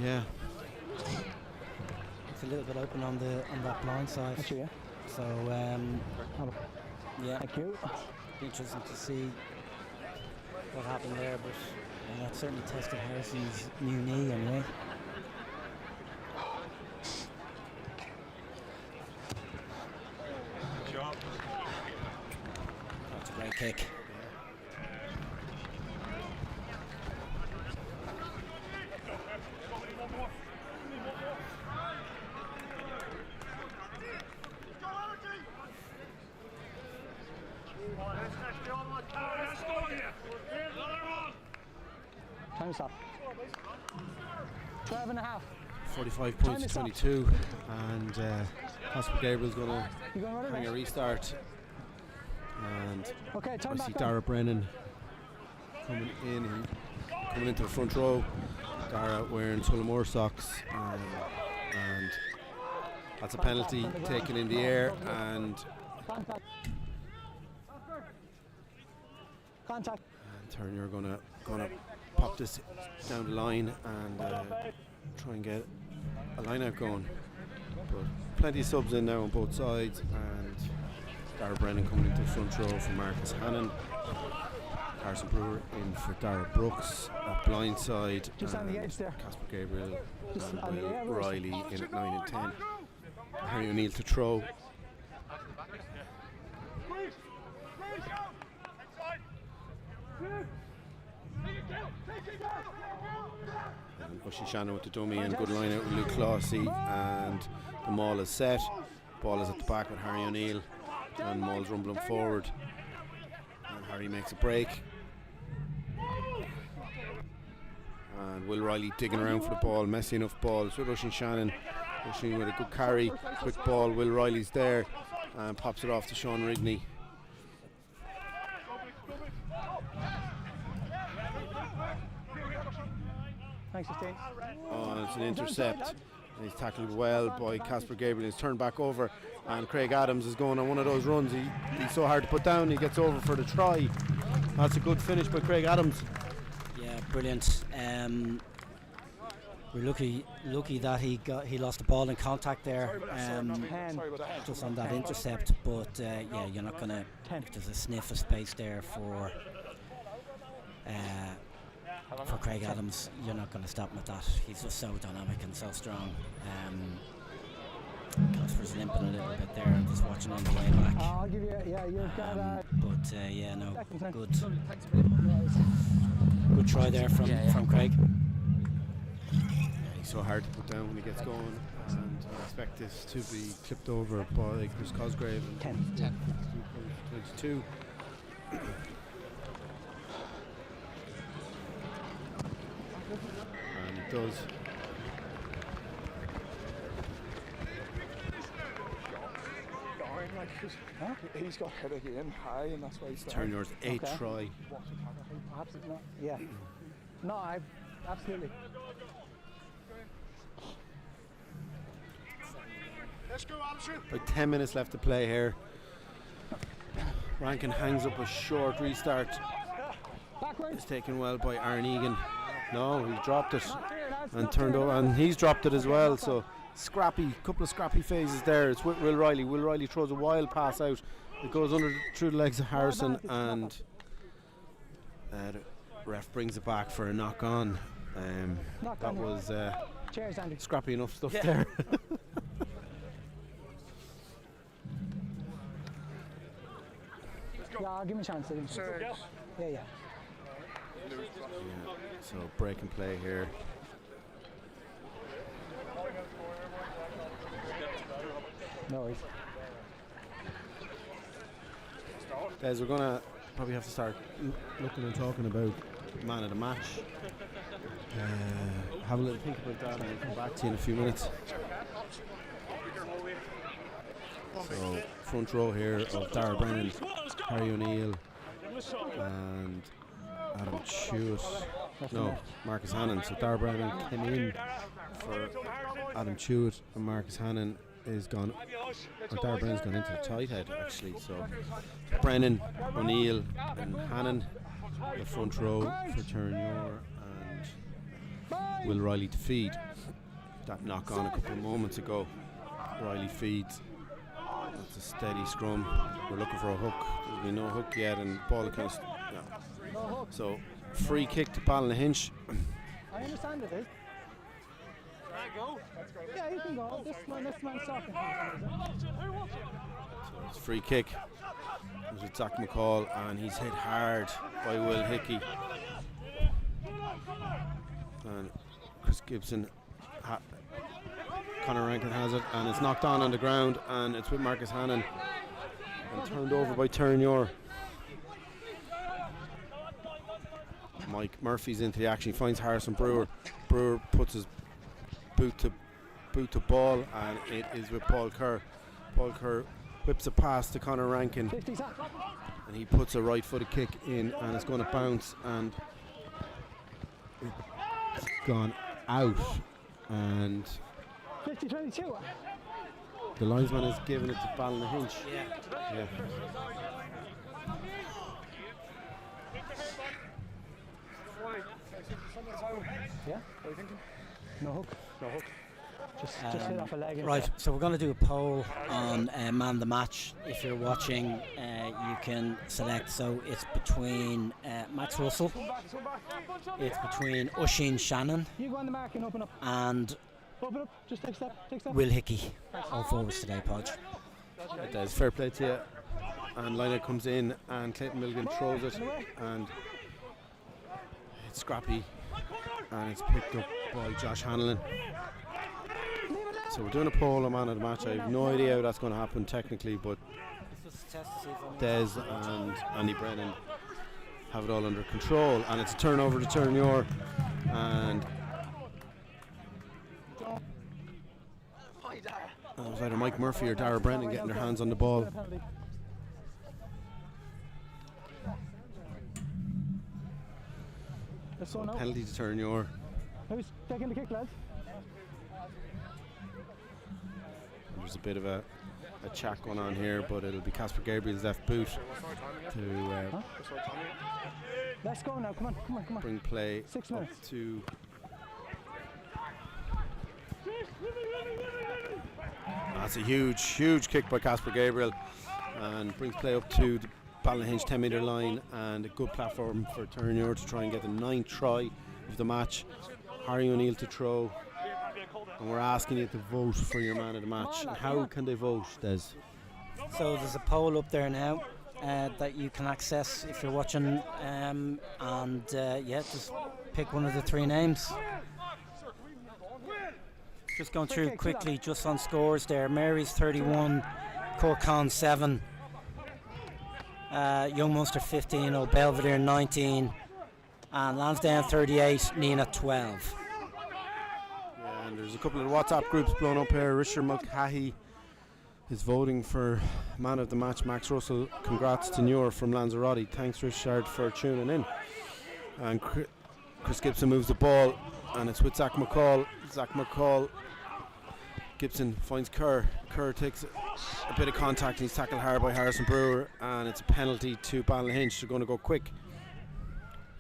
yeah, It's a little bit open on that blind side. That's you, yeah. So yeah, Thank you. interesting to see what happened there, but that certainly tested Harrison's new knee anyway. That's a great kick. Time stop. 12 and a half. 45 points to 22, and Casper Gabriel's going to hang a restart. And Okay, time I back see on. Dara Brennan coming into the front row. Dara wearing Tullamore socks, and that's a penalty taken in the air, and Contact. Terenure gonna pop this down the line and try and get a line out going. But plenty of subs in now on both sides, and Dara Brennan coming into the front row for Marcus Hannon. Harrison Brewer in for Dara Brooks at blind side, Just on the edge there. Casper Gabriel Just and on the edge. Will Riley in at 9 and 10. Harry O'Neill to throw. And Bushy Shannon with the dummy, and good line out with Luke Clossie, and the maul is set. Ball is at the back with Harry O'Neill, and Maul's rumbling forward, and Harry makes a break, and Will Riley digging around for the ball, messy enough ball. So Rushin Shannon rushing with a good carry, quick ball. Will Riley's there and pops it off to Sean Rigney. Thanks, Justine. Oh, and it's an intercept. And he's tackled well by Casper Gabriel. He's turned back over, and Craig Adams is going on one of those runs. He's so hard to put down. He gets over for the try. That's a good finish by Craig Adams. Yeah, brilliant. We're lucky that he lost the ball in contact there, just on that intercept. But yeah, you're not gonna. If there's a sniff of space there for Craig Adams, you're not going to stop him at that. He's just so dynamic and so strong. Casper's limping a little bit there. I'm just watching on the way back. I'll give you, yeah, you've got but yeah, no, good try there from Craig. Yeah, he's so hard to put down when he gets going, and I expect this to be clipped over by Chris Cosgrave. 10. 22. does. He's got head again high, and that's why he's Terenure's 8th try. Absolutely not. Yeah. No, absolutely. Let's go, Alison. Like 10 minutes left to play here. Rankin hangs up a short restart. It's taken well by Aaron Egan. No, he dropped it and turned over, and he's dropped it as well. So couple of scrappy phases there. It's with Will Riley. Will Riley throws a wild pass out. It goes through the legs of Harrison, and the ref brings it back for a knock on. That was scrappy enough stuff there. Yeah, give me a chance. Yeah. So break and play here. No worries. Guys, we're gonna probably have to start looking and talking about man of the match. Have a little think about that, and we'll come back to you in a few minutes. So front row here of Dara Brennan, Harry O'Neill, and Adam Chewett. No, Marcus Hannon. So Dara Brennan came in for Adam Chewett, and Marcus Hannon is gone. Or Dara Brennan's gone into the tight head actually. So Brennan, O'Neill, and Hannon, the front row for Terenure, and Will Riley to feed. That knock on a couple of moments ago. Riley feeds. That's a steady scrum. We're looking for a hook. There's been no hook yet, and ball kind of So free kick to Ballynahinch. I understand it is. Yeah, you can go. This man's talking. So it's free kick. There's with Zach McCall, and he's hit hard by Will Hickey. And Chris Gibson, Conor Rankin has it, and it's knocked on the ground, and it's with Marcus Hannon, and turned over by Terenure. Mike Murphy's into the action. He finds Harrison Brewer. Brewer puts his boot to ball, and it is with Paul Kerr. Paul Kerr whips a pass to Conor Rankin, and he puts a right-footed kick in, and it's going to bounce, and it's gone out, and 50-22. the linesman has given it to Ballynahinch. Yeah. Yeah? What are you thinking? No hook. Just hit off a leg. Right, so we're going to do a poll on man the match. If you're watching, you can select. So it's between Max Russell, it's between Oisin Shannon, You go on the mark and open up. and Open up. Just take a step. Will Hickey. All forwards today, Podge. It does. Fair play to you. And Lina comes in, and Clayton Milligan throws it, and it's scrappy, and it's picked up by Josh Hanlon. So we're doing a poll on man of the match. I have no idea how that's going to happen technically, but Des and Andy Brennan have it all under control, and it's a turnover to Terenure, and it was either Mike Murphy or Dara Brennan getting their hands on the ball. Penalty to Terenure. Who's taking the kick, lads? There's a bit of a chat going on here, but it'll be Casper Gabriel's left boot to Let's go now. Come on. bring play 6 up minutes. to. That's a huge kick by Casper Gabriel, and brings play up to the Ballyhinch 10-metre line, and a good platform for Terenure to try and get the 9th try of the match. Harry O'Neill to throw, and we're asking you to vote for your man of the match. How can they vote, Des? So there's a poll up there now that you can access if you're watching, just pick one of the 3 names. Just going through quickly, just on scores there. Mary's 31, Corkon 7, Young Munster 15, O'Belvedere 19, and Lansdowne 38, Nina 12. And there's a couple of WhatsApp groups blown up here. Richard Mulcahy is voting for man of the match, Max Russell. Congrats to Terenure from Lanzarote. Thanks, Richard, for tuning in. And Chris Gibson moves the ball, and it's with Zach McCall. Zach McCall. Gibson finds Kerr. Kerr takes a bit of contact, and he's tackled hard by Harrison Brewer, and it's a penalty to Ballyhinch. They're going to go quick.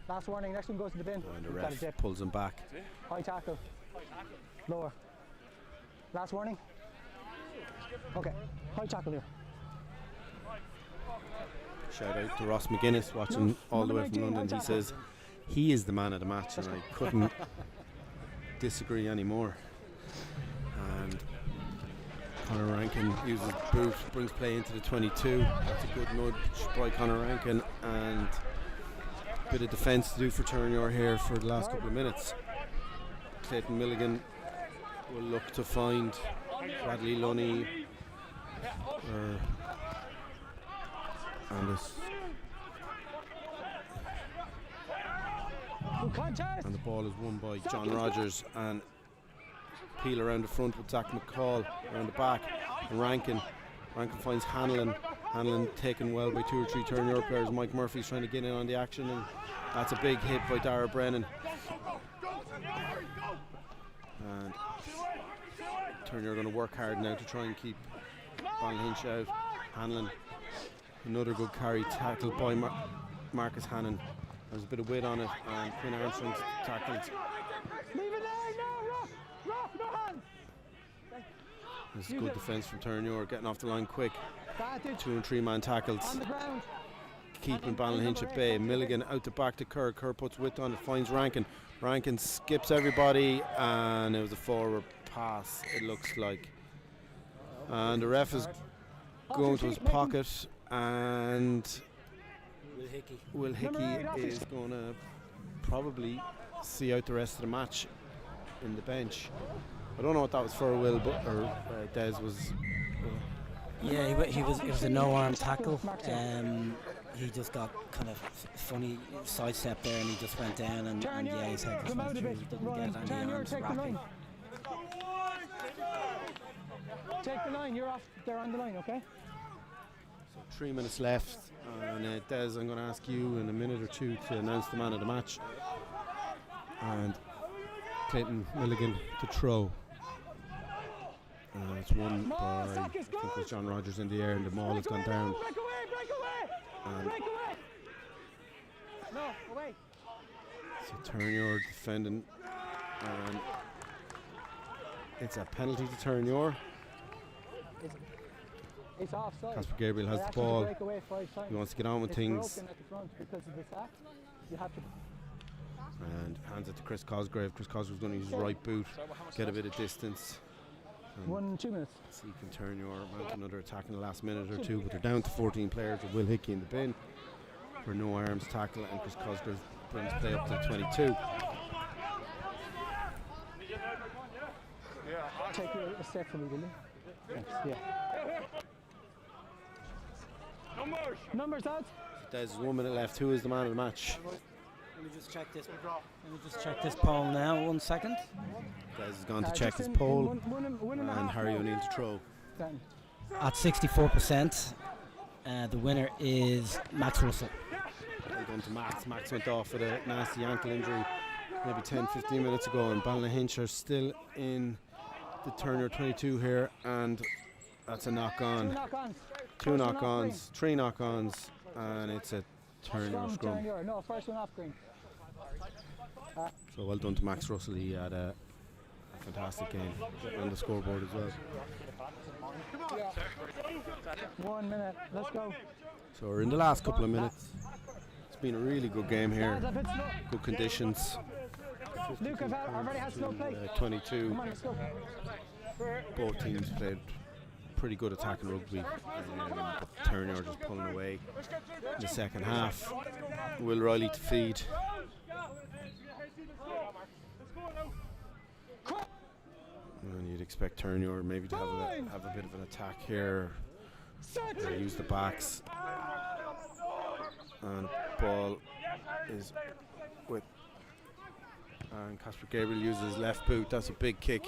Last warning, next one goes to the bin. And the ref pulls him back. High tackle. Lower. Last warning. Okay, high tackle here. Shout out to Ross McGuinness, watching all the way from London. He says he is the man of the match, and I couldn't disagree anymore. And Conor Rankin uses boot, brings play into the 22. That's a good nudge by Conor Rankin, and a bit of defence to do for Terenure here for the last couple of minutes. Clayton Milligan will look to find Bradley Lunny and the ball is won by John Rogers, and Peel around the front with Zach McCall around the back, and Rankin finds Hanlon taken well by 2 or 3 Terenure players. Mike Murphy's trying to get in on the action, and that's a big hit by Dara Brennan. And Terenure are going to work hard now to try and keep Ballyhinch out. Hanlon, another good carry, tackled by Marcus Hannon. There's a bit of weight on it, and Quinn Armstrong's tackled. This is good defence from Terenure, getting off the line quick. 2 and 3 man tackles, keeping Ballyhinch at bay. Milligan out the back to Kerr. Kerr puts width on it, finds Rankin. Rankin skips everybody, and it was a forward pass, it looks like. And the ref is going to his pocket, and Will Hickey is going to probably see out the rest of the match in the bench. I don't know what that was for, Will, or Des was. Yeah, it was a no-arm tackle. He just got kind of funny sidestep there, and he just went down, and yeah, his head just went through. He didn't get any arms wrapping. Take the line, you're off there on the line, okay? So 3 minutes left, and Des, I'm going to ask you in a minute or two to announce the man of the match. And Clayton Milligan to throw. It's won by, I think it was John Rogers in the air, and the maul has gone down. So Terenure defending, and it's a penalty to Terenure. It's offside. Casper Gabriel has the ball. He wants to get on with things. And hands it to Chris Cosgrave. Chris Cosgrave's going to use his right boot, get a bit of distance. 2 minutes. See, can Terenure mount another attack in the last minute or two, but they're down to 14 players with Will Hickey in the bin for no arms tackle, and Chris Cosgrave brings play up to the 22. Take a step for me, will you? Thanks. Yeah. Numbers, lads. There's 1 minute left. Who is the man of the match? Let me just check this poll now. 1 second. Des has gone to check his poll, and Harry O'Neill to throw. At 64%, the winner is Max Russell. Well done to Max. Max went off with a nasty ankle injury maybe 10-15 minutes ago, and Ballynahinch are still in the Terenure 22 here, and that's a knock-on. 2 knock-ons, 3 knock-ons, and it's a Terenure scrum. No, first one off green. So well done to Max Russell. He had a fantastic game on the scoreboard as well. 1 minute, let's go. So we're in the last couple of minutes. It's been a really good game here. Good conditions. Luke, I've already had slow play. 22. Come on, let's go. Both teams played pretty good attacking rugby. But Terenure just pulling away in the second half. Will Riley to feed. And you'd expect Terenure maybe to have a bit of an attack here. Use the backs. And ball is with And Casper Gabriel uses his left boot. That's a big kick.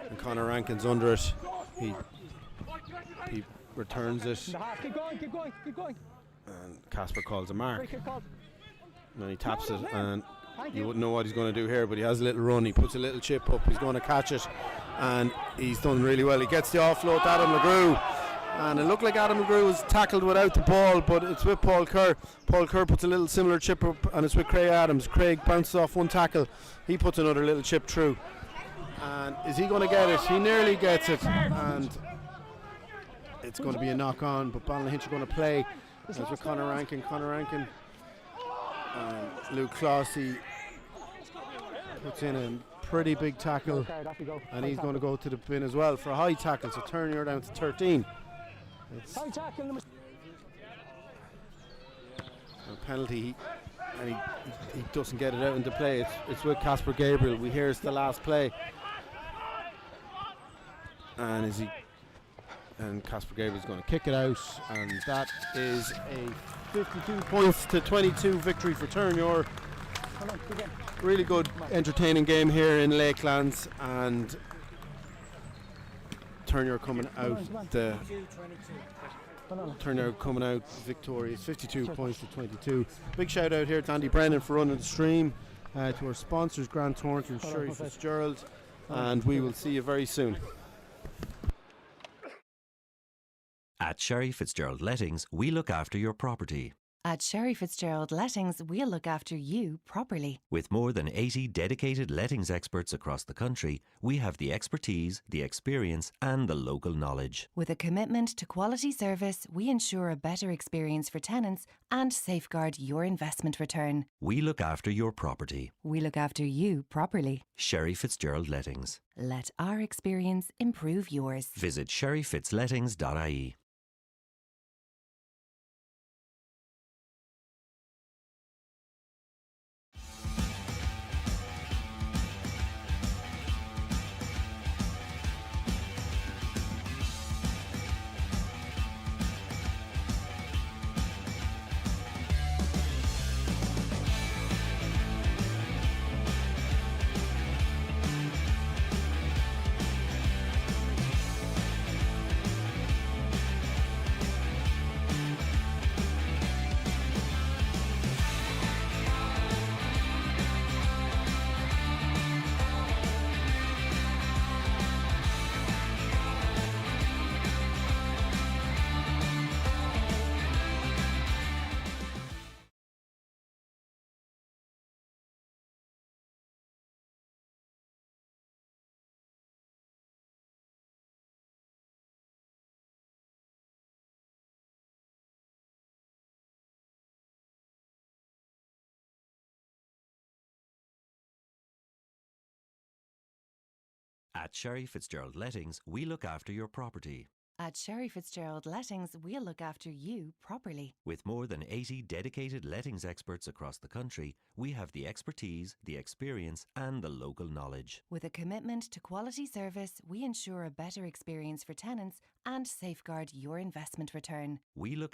And Conor Rankin's under it. He returns it. Keep going. And Casper calls a mark. Great kick call. And then he taps it. And you wouldn't know what he's going to do here, but he has a little run. He puts a little chip up. He's going to catch it. And he's done really well. He gets the offload to Adam LeGrew. And it looked like Adam LeGrew was tackled without the ball, but it's with Paul Kerr. Paul Kerr puts a little similar chip up, and it's with Craig Adams. Craig bounces off one tackle. He puts another little chip through. And is he going to get it? He nearly gets it. And it's going to be a knock on, but Ballynahinch are going to play. That's with Conor Rankin. And Luke Clossy puts in a pretty big tackle, and he's going to go to the bin as well for a high tackle. So Terenure down to 13. It's a penalty, and he doesn't get it out into play. It's with Casper Gabriel. We hear it's the last play, and Casper Gabriel's going to kick it out, and that is a 52 points to 22 victory for Terenure. Really good, entertaining game here in Lakelands, and Terenure coming out victorious, 52 points to 22. Big shout out here to Andy Brennan for running the stream, to our sponsors Grant Thornton and Sherry Fitzgerald, and we will see you very soon. At Sherry Fitzgerald Lettings, we look after your property. At Sherry Fitzgerald Lettings, we'll look after you properly. With more than 80 dedicated lettings experts across the country, we have the expertise, the experience, and the local knowledge. With a commitment to quality service, we ensure a better experience for tenants and safeguard your investment return. We look after your property. We look after you properly. Sherry Fitzgerald Lettings. Let our experience improve yours. Visit sherryfitzlettings.ie. At Sherry Fitzgerald Lettings, we look after your property. At Sherry Fitzgerald Lettings, we'll look after you properly. With more than 80 dedicated lettings experts across the country, we have the expertise, the experience, and the local knowledge. With a commitment to quality service, we ensure a better experience for tenants and safeguard your investment return. We look after